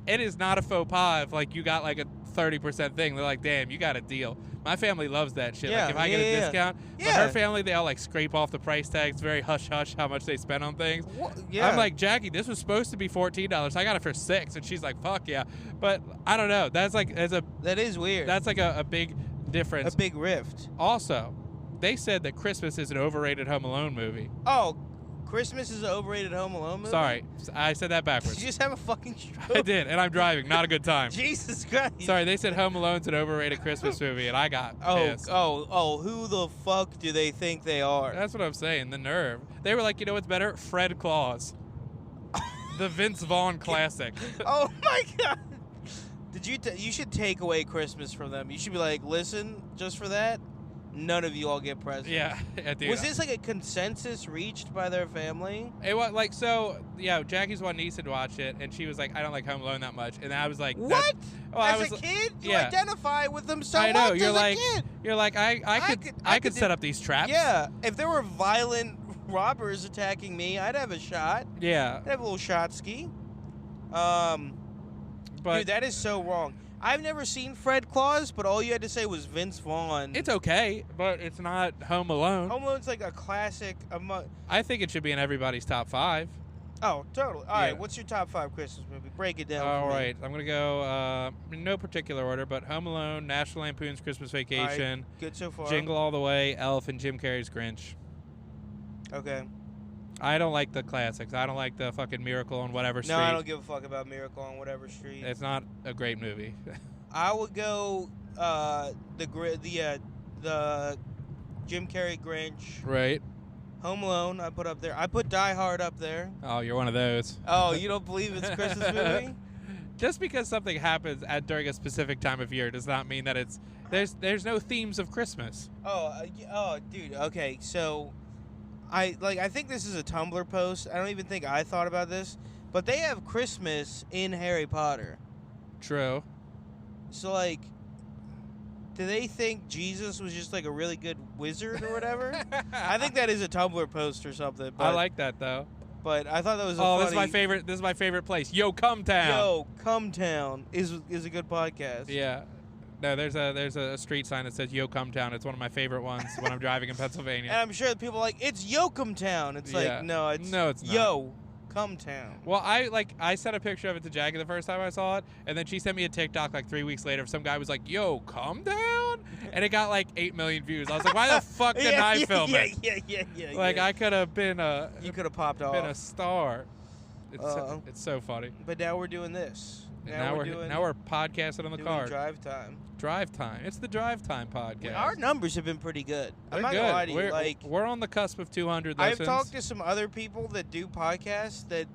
it is not a faux pas if you got a 30% thing. They're like, "Damn, you got a deal." My family loves that shit. If I get a discount, but her family, they all scrape off the price tags. Very hush hush how much they spend on things. Yeah. I'm like, "Jackie, this was supposed to be $14. I got it for $6," and she's like, "Fuck yeah!" But I don't know. That is weird. That's a big difference. A big rift. Also, they said that Christmas is an overrated Home Alone movie. Oh. Christmas is an overrated Home Alone movie? Sorry, I said that backwards. Did you just have a fucking stroke? I did, and I'm driving. Not a good time. Jesus Christ. Sorry, they said Home Alone's an overrated Christmas movie, and I got pissed. Oh, who the fuck do they think they are? That's what I'm saying, the nerve. They were like, "You know what's better? Fred Claus." The Vince Vaughn classic. Oh, my God. You should take away Christmas from them. You should be like, "Listen, just for that, none of you all get presents." Yeah, dude. Was this a consensus reached by their family? It was Jackie's one niece had watched it, and she was like, "I don't like Home Alone that much," and I was like, "What?" As a kid, you identify with them so much. I know. You're like, a kid. You're like, I could set up these traps. Yeah, if there were violent robbers attacking me, I'd have a shot. Yeah, I'd have a little shot ski. But dude, that is so wrong. I've never seen Fred Claus, but all you had to say was Vince Vaughn. It's okay, but it's not Home Alone. Home Alone's a classic. I think it should be in everybody's top 5. Oh, totally. All right, what's your top 5 Christmas movie? Break it down. All right, I'm going to go in no particular order, but Home Alone, National Lampoon's Christmas Vacation. Right, good so far. Jingle All the Way, Elf, and Jim Carrey's Grinch. Okay. I don't like the classics. I don't like the fucking Miracle on Whatever Street. No, I don't give a fuck about Miracle on Whatever Street. It's not a great movie. I would go the Jim Carrey Grinch. Right. Home Alone, I put up there. I put Die Hard up there. Oh, you're one of those. Oh, you don't believe it's a Christmas movie? Just because something happens during a specific time of year does not mean that it's there's no themes of Christmas. Oh, dude. Okay, so I think this is a Tumblr post. I don't even think I thought about this, but they have Christmas in Harry Potter. True. So do they think Jesus was just a really good wizard or whatever? I think that is a Tumblr post or something. But, I like that though. But I thought that was this is my favorite. This is my favorite place. Yo, Come Town. Yo, Come Town is a good podcast. Yeah. No, there's a street sign that says Yo Cumtown. It's one of my favorite ones when I'm driving in Pennsylvania. And I'm sure that people are like, it's Yoakumtown. It's like, no, it's not. Yo Cumtown. Well, I sent a picture of it to Jackie the first time I saw it, and then she sent me a TikTok like 3 weeks later. Some guy was like, "Yo, come down," and it got like 8 million views. I was like, "Why the fuck didn't I film it?" Yeah. Like I could have been You could have popped off. Been a star. It's so funny. But now we're doing this. Now we're podcasting on the car. Drive time. Drive time. It's the Drive Time podcast. Our numbers have been pretty good. They're I'm not good. gonna lie to you. We're on the cusp of 200 listens. I've talked to some other people that do podcasts that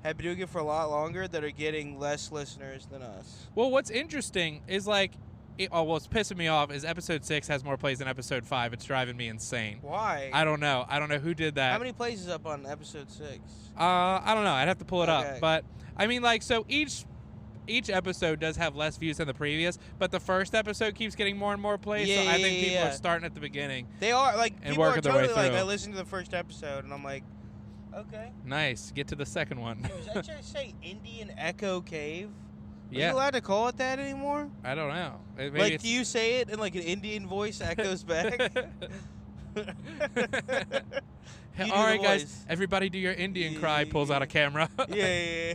have been doing it for a lot longer that are getting less listeners than us. Well, what's interesting is what's pissing me off is episode 6 has more plays than episode 5. It's driving me insane. Why? I don't know. I don't know who did that. How many plays is up on episode 6? I don't know. I'd have to pull it up. But I mean, like, so each episode does have less views than the previous, but the first episode keeps getting more and more plays. So I think people are starting at the beginning. They are like and people are working their way totally like, through. I listened to the first episode and I'm like, okay. Nice. Get to the second one. Was that just say Indian Echo Cave? Are Yeah. you allowed to call it that anymore? I don't know. Like, do you say it in like an Indian voice echoes back? All right, guys. Everybody do your Indian cry. Pulls out a camera. Yeah.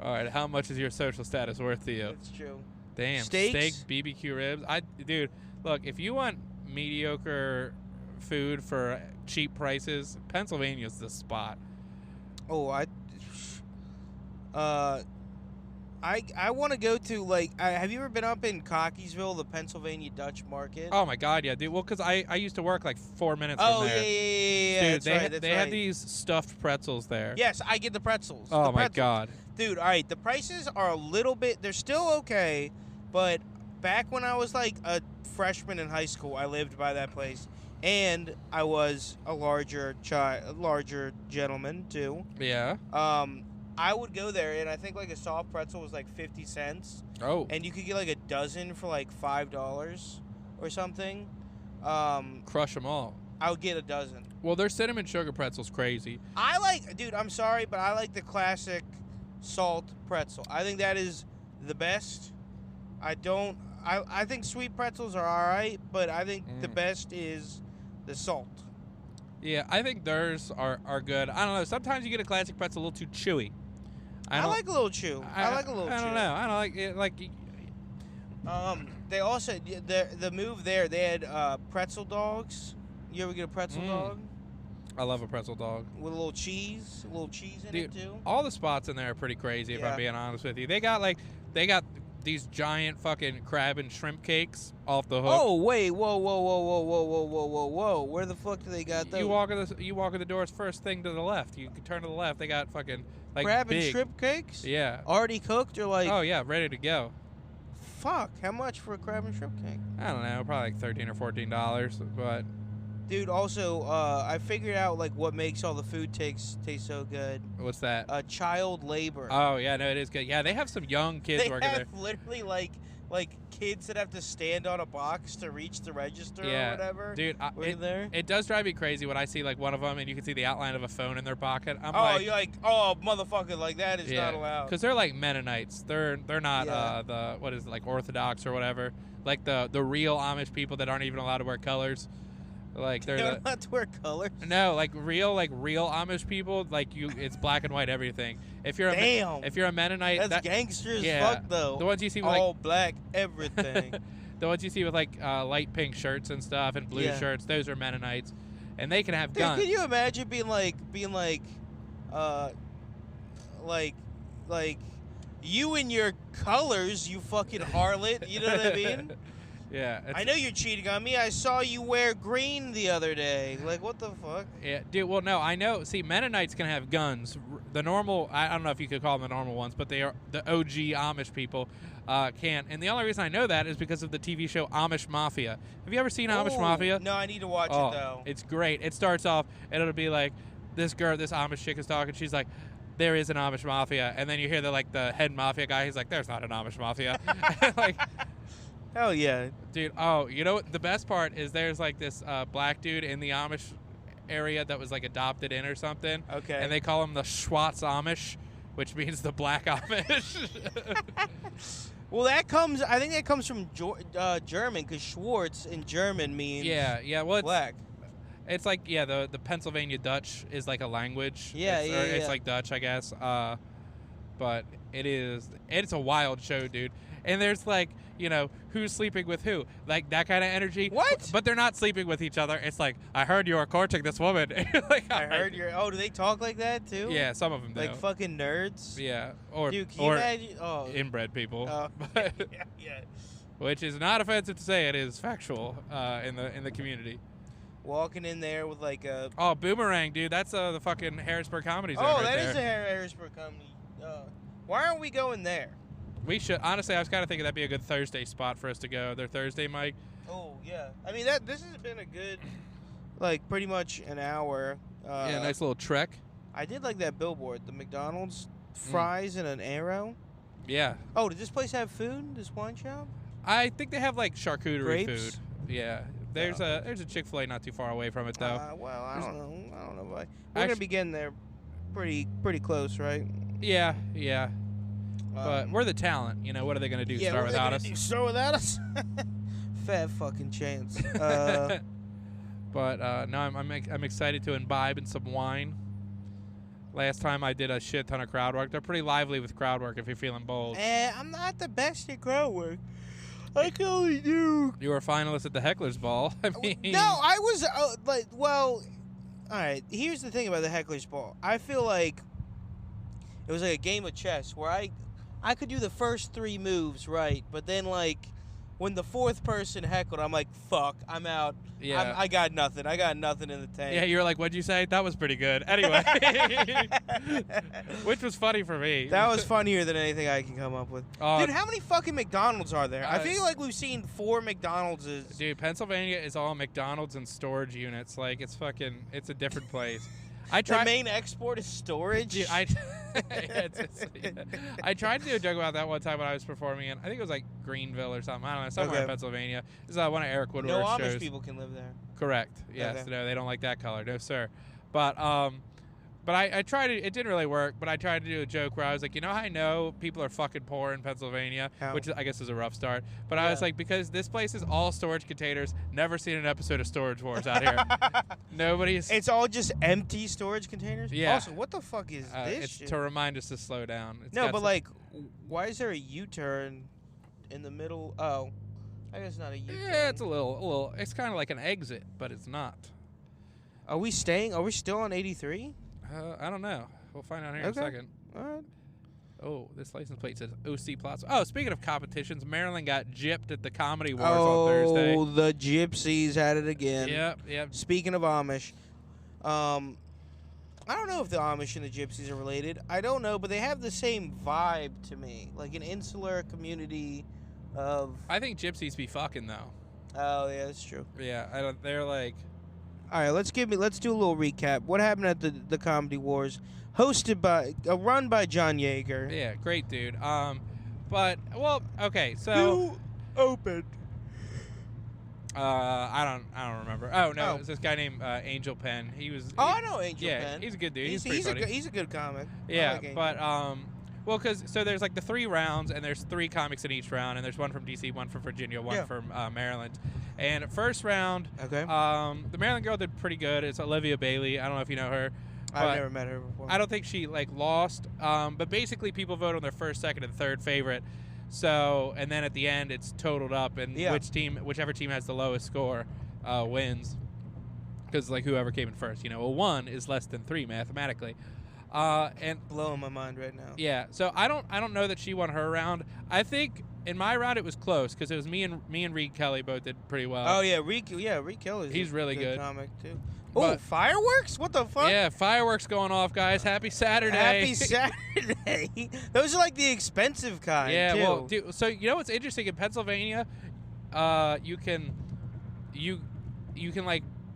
All right. How much is your social status worth to you? That's true. Damn. Steaks? Steak, BBQ ribs. Dude, look, if you want mediocre food for cheap prices, Pennsylvania's the spot. Oh, I want to go to, like, have you ever been up in Cockeysville, the Pennsylvania Dutch Market? Oh, my God, yeah, dude. Well, because I used to work, like, 4 minutes from there. Yeah. Dude, they have these stuffed pretzels there. Yes, I get the pretzels. Oh, my God. Dude, all right, the prices are a little bit, they're still okay, but back when I was, like, a freshman in high school, I lived by that place, and I was a larger gentleman, too. Yeah. I would go there, and I think, like, a soft pretzel was, like, 50 cents. Oh. And you could get, like, a dozen for, like, $5 or something. Crush them all. I would get a dozen. Well, their cinnamon sugar pretzel's crazy. Dude, I'm sorry, but I like the classic salt pretzel. I think that is the best. I think sweet pretzels are all right, but I think the best is the salt. Yeah, I think theirs are good. I don't know. Sometimes you get a classic pretzel a little too chewy. I like a little chew. I like a little chew. I don't know. I don't like it. Like. They also the move there. They had pretzel dogs. You ever get a pretzel dog? I love a pretzel dog with a little cheese in it too. All the spots in there are pretty crazy. If I'm being honest with you, they got these giant fucking crab and shrimp cakes off the hook. Oh wait, whoa! Where the fuck do they got those? You walk in the doors first thing to the left. You can turn to the left. They got fucking like crab and shrimp cakes. Yeah, already cooked or like? Oh yeah, ready to go. Fuck! How much for a crab and shrimp cake? I don't know, probably like $13 or $14, but. Dude, also, I figured out like what makes all the food taste so good. What's that? Child labor. Oh yeah, no, it is good. Yeah, they have some young kids working there. They have literally like kids that have to stand on a box to reach the register or whatever. Dude, it does drive me crazy when I see like one of them and you can see the outline of a phone in their pocket. You're like, oh motherfucker, like that is not allowed. Because they're like Mennonites. They're not like Orthodox or whatever. Like the real Amish people that aren't even allowed to wear colors. Like they're not to wear colors. No, like real Amish people, like it's black and white everything. If you're a Mennonite, that's gangster as fuck though. The ones you see with all black everything. The ones you see with like light pink shirts and stuff and blue shirts, those are Mennonites, and they can have guns. Can you imagine being like you and your colors, you fucking harlot? You know what I mean? Yeah. I know you're cheating on me. I saw you wear green the other day. Like, what the fuck? Yeah, dude, well, no, I know. See, Mennonites can have guns. The normal, I don't know if you could call them the normal ones, but they are the OG Amish people can't. And the only reation I know that is because of the TV show Amish Mafia. Have you ever seen Amish Mafia? No, I need to watch it, though. It's great. It starts off, and it'll be like, this Amish chick is talking. She's like, there is an Amish Mafia. And then you hear the head Mafia guy. He's like, there's not an Amish Mafia. Like... Hell yeah. Dude, you know what? The best part is there's like this black dude in the Amish area that was like adopted in or something. Okay. And they call him the Schwartz Amish, which means the black Amish. Well, I think that comes from German, because Schwarz in German means well, black. It's like, the Pennsylvania Dutch is like a language. Yeah, It's like Dutch, I guess. But it's a wild show, dude. And there's like, who's sleeping with who? Like that kind of energy. What? But they're not sleeping with each other. It's like, I heard you were courting this woman. Like, I heard you're. Oh, do they talk like that too? Yeah, some of them do. Like fucking nerds. Yeah, Dude, can you imagine? Oh, inbred people. Yeah. Which is not offensive to say. It is factual in the community. Walking in there with like a. Oh, Boomerang, dude. That's the fucking Harrisburg Comedy Zone. Oh, that is the Harrisburg Comedy. Why aren't we going there? We should. Honestly, I was kind of thinking that'd be a good Thursday spot for us to go. Their Thursday mic. Oh yeah. I mean this has been a good, like pretty much an hour. Nice little trek. I did like that billboard, the McDonald's fries and an arrow. Yeah. Oh, did this place have food? This wine shop? I think they have like charcuterie Grapes? food. Yeah. There's a Chick-fil-A not too far away from it though. Well, I don't know. We're gonna be getting there pretty close, right? Yeah. But we're the talent. What are they gonna do? Start without us? Start without us? Fat fucking chance. But no, I'm excited to imbibe in some wine. Last time I did a shit ton of crowd work. They're pretty lively with crowd work if you're feeling bold. I'm not the best at crowd work. I can only do. You were a finalist at the Heckler's Ball. I mean, no, I was all right. Here's the thing about the Heckler's Ball. I feel like it was like a game of chess where I could do the first 3 moves right, but then like when the 4th person heckled, I'm like, fuck, I'm out. Yeah. I got nothing. I got nothing in the tank. Yeah, you were like, what'd you say? That was pretty good. Anyway. Which was funny for me. That was funnier than anything I can come up with. Dude, how many fucking McDonald's are there? I feel like we've seen 4 McDonald's. Dude, Pennsylvania is all McDonald's and storage units. Like, it's a different place. The main export is storage? Dude, I tried to do a joke about that one time when I was performing in, I think it was like Greenville or something. I don't know, somewhere in Pennsylvania. This is one of Eric Woodward's shows. No Amish people can live there. Correct. Yes. Okay. No, they don't like that color. No, sir. But I tried it. It didn't really work, but I tried to do a joke where I was like, how I know people are fucking poor in Pennsylvania, which I guess is a rough start. But I was like, because this place is all storage containers. Never seen an episode of Storage Wars out here. Nobody's. It's all just empty storage containers? Yeah. Also, what the fuck is this It's shit? to remind us to slow down. Like, why is there a U-turn in the middle? Oh, I guess not a U-turn. Yeah, it's a little. It's kind of like an exit, but it's not. Are we still on 83? I don't know. We'll find out here in a second. All right. Oh, this license plate says OC Plaza. Oh, speaking of competitions, Maryland got gypped at the Comedy Wars on Thursday. Oh, the Gypsies had it again. Yep. Speaking of Amish, I don't know if the Amish and the Gypsies are related. I don't know, but they have the same vibe to me, like an insular community of. I think Gypsies be fucking though. Oh yeah, that's true. Yeah, they're like. All right, let's do a little recap. What happened at the Comedy Wars, run by John Yeager. Yeah, great dude. Okay, so who opened? I don't remember. Oh no, it's this guy named Angel Penn. I know Angel Penn. Yeah, he's a good dude. He's a good comic. Yeah, because there's like the 3 rounds, and there's 3 comics in each round, and there's one from DC, one from Virginia, one from Maryland. And first round, the Maryland girl did pretty good. It's Olivia Bailey. I don't know if you know her. I've never met her before. I don't think she lost. But basically, people vote on their first, second, and third favorite. So, and then at the end, it's totaled up, and whichever team has the lowest score wins. Because whoever came in first, a 1 is less than 3 mathematically. And blowing my mind right now. Yeah, so I don't know that she won her round. I think in my round it was close because it was me and Reed Kelly both did pretty well. Oh yeah, Reed Kelly. He's really good. Comic too. Oh, fireworks! What the fuck? Yeah, fireworks going off, guys. Happy Saturday. Happy Saturday. Those are like the expensive kind. Yeah, too. well, dude, so what's interesting in Pennsylvania? You can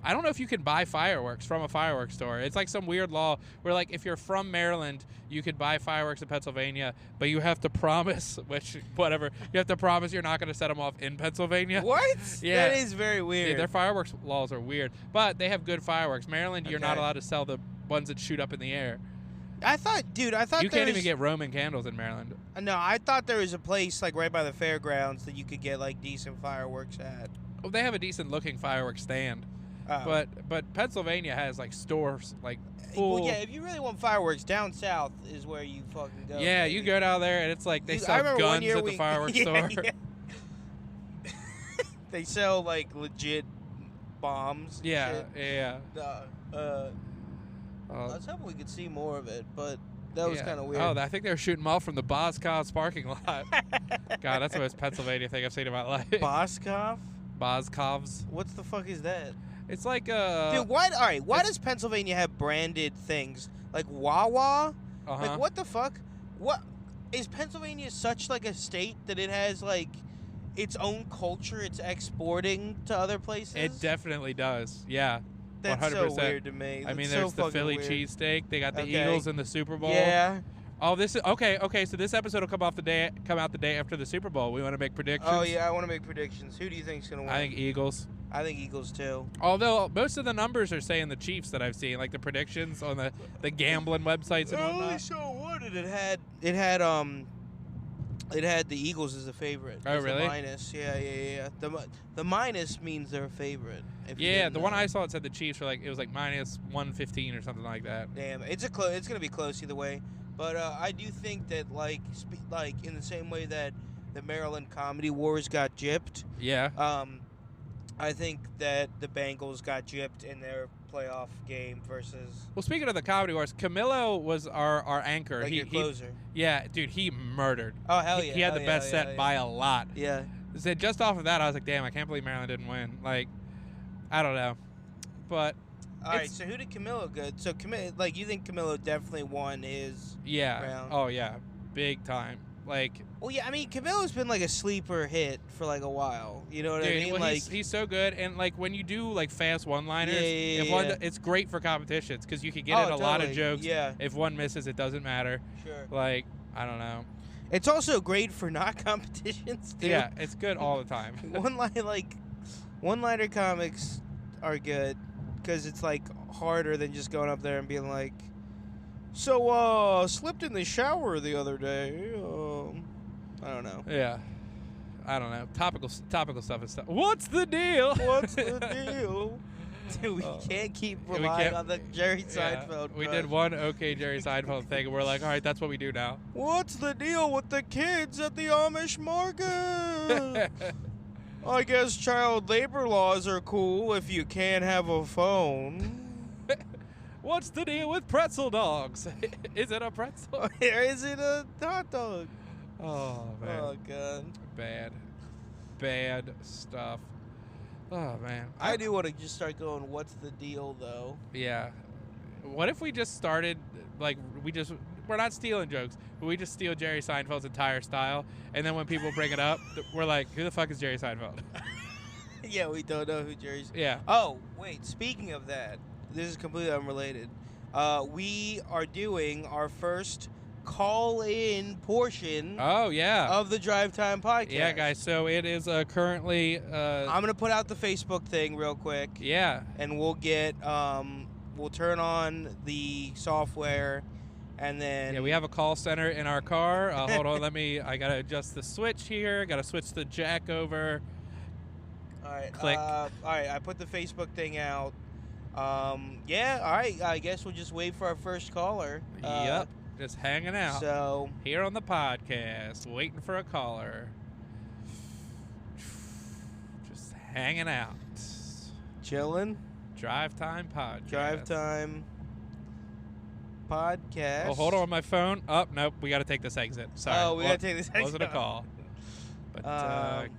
I don't know if you can buy fireworks from a fireworks store. It's like some weird law where, if you're from Maryland, you could buy fireworks in Pennsylvania, but you have to promise, you have to promise you're not going to set them off in Pennsylvania. What? Yeah. That is very weird. Yeah, their fireworks laws are weird, but they have good fireworks. Maryland, you're not allowed to sell the ones that shoot up in the air. I thought you can't even get Roman candles in Maryland. No, I thought there was a place like right by the fairgrounds that you could get like decent fireworks at. Well, they have a decent looking fireworks stand, but Pennsylvania has like stores like full. Well, yeah, if you really want fireworks, down south is where you fucking go. Yeah, baby. you go down there and it's like they sell guns at the fireworks store. Yeah. They sell like legit bombs. Yeah, yeah. I was hoping we could see more of it, but that was kind of weird. Oh, I think they were shooting them off from the Boscov's parking lot. God, that's the most Pennsylvania thing I've seen in my life. Boscov? Boscov's. What's the fuck is that? It's like Dude, why does Pennsylvania have branded things like Wawa? Like what the fuck? What is Pennsylvania such like a state that it has like its own culture it's exporting to other places? It definitely does. Yeah. That's 100%. so weird to me. I mean, That's there's so the Philly weird. cheesesteak. They got the Eagles in the Super Bowl. Yeah. Oh, this is okay. So this episode will come out the day after the Super Bowl. We want to make predictions. Oh yeah, I want to make predictions. Who do you think's gonna win? I think Eagles. I think Eagles too. Although most of the numbers are saying the Chiefs that I've seen, like the predictions on the gambling websites and I whatnot. only saw one, and it had the Eagles as a favorite. Oh, really? The minus. Yeah. The minus means they're a favorite. Yeah, the one I saw, it said the Chiefs were it was like minus 115 or something like that. Damn, it's gonna be close either way. But I do think that like in the same way that the Maryland Comedy Wars got gypped. Yeah. I think that the Bengals got gypped in their playoff game versus. Well, speaking of the Comedy Wars, Camillo was our anchor. Like your closer. Yeah, dude, he murdered. Oh hell yeah! He had the best set by a lot. Yeah. So just off of that, I was like, damn, I can't believe Maryland didn't win. Like, I don't know, but. All right, so who did Camillo good? So you think Camillo definitely won his round? Oh yeah, big time. Like. Well, yeah, I mean, Camillo's been like a sleeper hit for like a while. You know what I mean? Well, like he's so good, and like when you do like fast one-liners, it's great for competitions because you can get in a lot of jokes. Yeah. If one misses, it doesn't matter. Sure. Like I don't know. It's also great for not competitions too. Yeah, it's good all the time. One-liner comics are good because it's like harder than just going up there and being like, so slipped in the shower the other day. I don't know. Yeah. I don't know. Topical stuff is stuff. What's the deal? What's the deal? Dude, we can't keep relying on the Jerry Seinfeld. We did one Jerry Seinfeld thing, and we're like, all right, that's what we do now. What's the deal with the kids at the Amish market? I guess child labor laws are cool if you can't have a phone. What's the deal with pretzel dogs? Is it a pretzel? Or is it a hot dog? Oh, man. Oh, God. Bad stuff. Oh, man. I do want to just start going, what's the deal, though? Yeah. What if we just started, like, we're not stealing jokes, but we just steal Jerry Seinfeld's entire style, and then when people bring it up, we're like, who the fuck is Jerry Seinfeld? Yeah, we don't know who Jerry's... Yeah. Oh, wait, speaking of that, this is completely unrelated. We are doing our first call-in portion of the Drive Time podcast. Yeah, guys, so it is currently... I'm going to put out the Facebook thing real quick. Yeah. And we'll get... we'll turn on the software, and then... Yeah, we have a call center in our car. Hold on, I got to adjust the switch here. Got to switch the jack over. All right. Click. All right, I put the Facebook thing out. Yeah, all right, I guess we'll just wait for our first caller. Yep. Just hanging out. So here on the podcast, waiting for a caller. Just hanging out. Chilling. Drive Time Podcast. Drive Time Podcast. Oh, hold on, my phone. Oh, nope, we got to take this exit. Sorry. Oh, we got to take this exit. Wasn't a call. But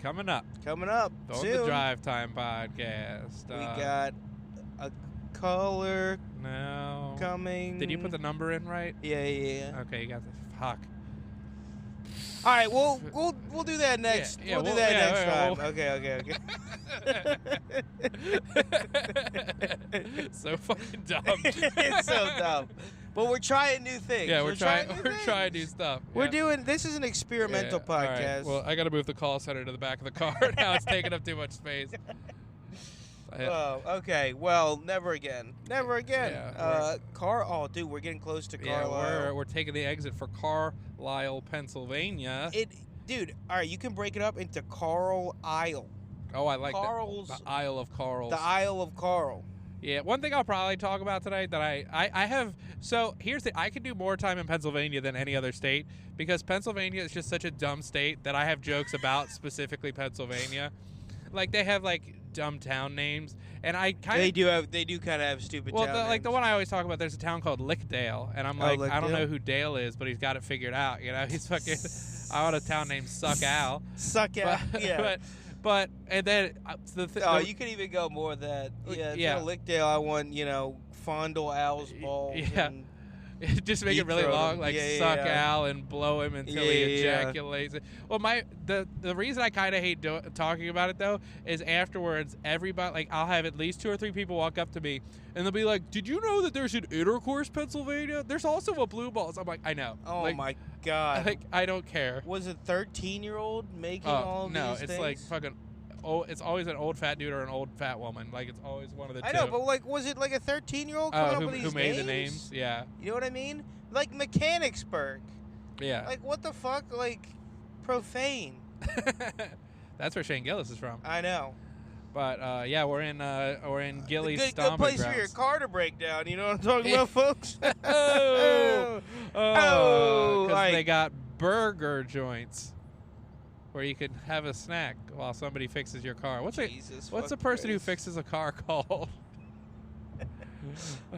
coming up. Coming up on soon. The Drive Time Podcast. We got a caller. No. Coming. Did you put the number in right? Yeah. Okay, you got the fuck. All right, we'll do that next. Yeah, we'll do that next time. Okay. So fucking dumb. It's so dumb. But we're trying new things. Yeah, we're trying new stuff. We're doing. This is an experimental podcast. Right. Well, I got to move the call center to the back of the car now. It's taking up too much space. Oh, okay. Well, never again. Never again. Yeah, Oh, dude, we're getting close to Carlisle. Yeah, we're taking the exit for Carlisle, Pennsylvania. Dude, all right, you can break it up into Carlisle. Oh, I like that. The Isle of Carls. The Isle of Carl. Yeah, one thing I'll probably talk about tonight that I have. So here's I could do more time in Pennsylvania than any other state because Pennsylvania is just such a dumb state that I have jokes about specifically Pennsylvania. Like they have like dumb town names, and I kind of they do kind of have stupid. Well, town names. Like the one I always talk about, there's a town called Lickdale, and I'm like, I don't know who Dale is, but he's got it figured out. You know, he's fucking. I want a town named Suck Al. Suck Al. Yeah. But and then you could even go more than that. Yeah. Lickdale, I want fondle Al's balls. Yeah. And just make it really long, like suck Al and blow him until he ejaculates. Well, the reason I kind of hate talking about it though is afterwards, everybody like I'll have at least 2 or 3 people walk up to me and they'll be like, "Did you know that there's an Intercourse, Pennsylvania? There's also a Blue Balls." I'm like, "I know." Oh my god! Like I don't care. Was a 13-year-old making all these things? No, it's like fucking. Oh, it's always an old fat dude or an old fat woman. Like it's always one of the two. I know, but like, was it like a 13-year-old coming up with these names? Who made the names? Yeah. You know what I mean? Like Mechanicsburg. Yeah. Like what the fuck? Like profane. That's where Shane Gillis is from. I know. But yeah, we're in Gilly's stomping good place grounds. for your car to break down. You know what I'm talking about, folks? Because like, they got burger joints where you can have a snack while somebody fixes your car. What's the person who fixes a car called?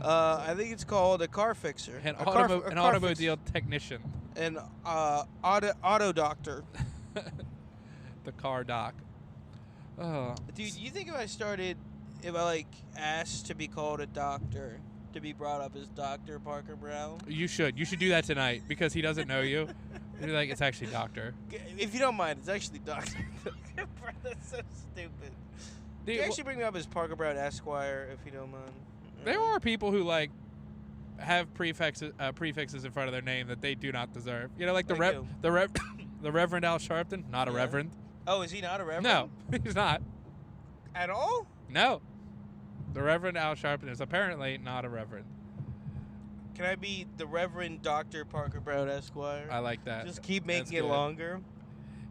I think it's called a car fixer. An automobile technician. An auto doctor. The car doc. Oh. Dude, you think if I asked to be called a doctor, to be brought up as Dr. Parker Brown? You should do that tonight because he doesn't know you. You're like, it's actually doctor. If you don't mind, it's actually Dr. That's so stupid. Dude, you actually bring me up as Parker Brown Esquire, if you don't mind. There are people who have prefixes in front of their name that they do not deserve. You know, like the Reverend Al Sharpton, not a reverend. Oh, is he not a reverend? No, he's not. At all? No. The Reverend Al Sharpton is apparently not a reverend. Can I be the Reverend Dr. Parker Brown Esquire? I like that. Just keep making it longer.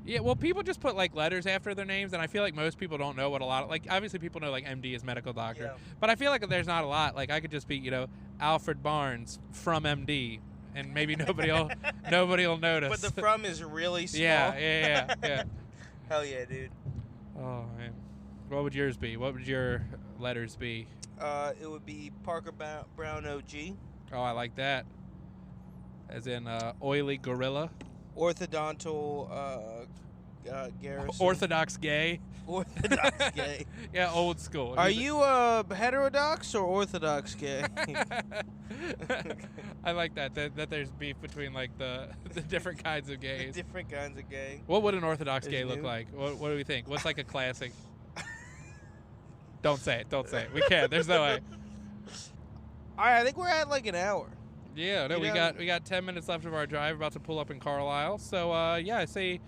Yeah, well, people just put letters after their names, and I feel like most people don't know what a lot of obviously people know MD is medical doctor, but I feel like there's not a lot. Like I could just be Alfred Barnes from MD, and maybe nobody will notice. But the from is really small. Yeah. Hell yeah, dude. Oh man, what would yours be? What would your letters be? It would be Parker Brown OG. Oh, I like that. As in oily gorilla. Orthodontal Garrison. Orthodox gay. Orthodox gay. Yeah, old school. Are you heterodox or orthodox gay? I like that there's beef between the different kinds of gays. The different kinds of gay. What would an orthodox gay look like? What do we think? What's a classic? Don't say it. We can't. There's no way. All right, I think we're at an hour. Yeah, no, we got 10 minutes left of our drive. About to pull up in Carlisle. So I say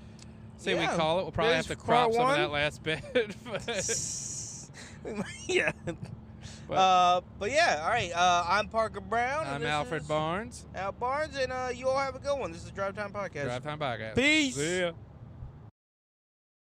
we call it. We'll probably have to crop some of that last bit. Yeah. But yeah, all right. I'm Parker Brown. I'm Alfred Barnes. Al Barnes, and you all have a good one. This is the Drive Time Podcast. Drive Time Podcast. Peace. See ya.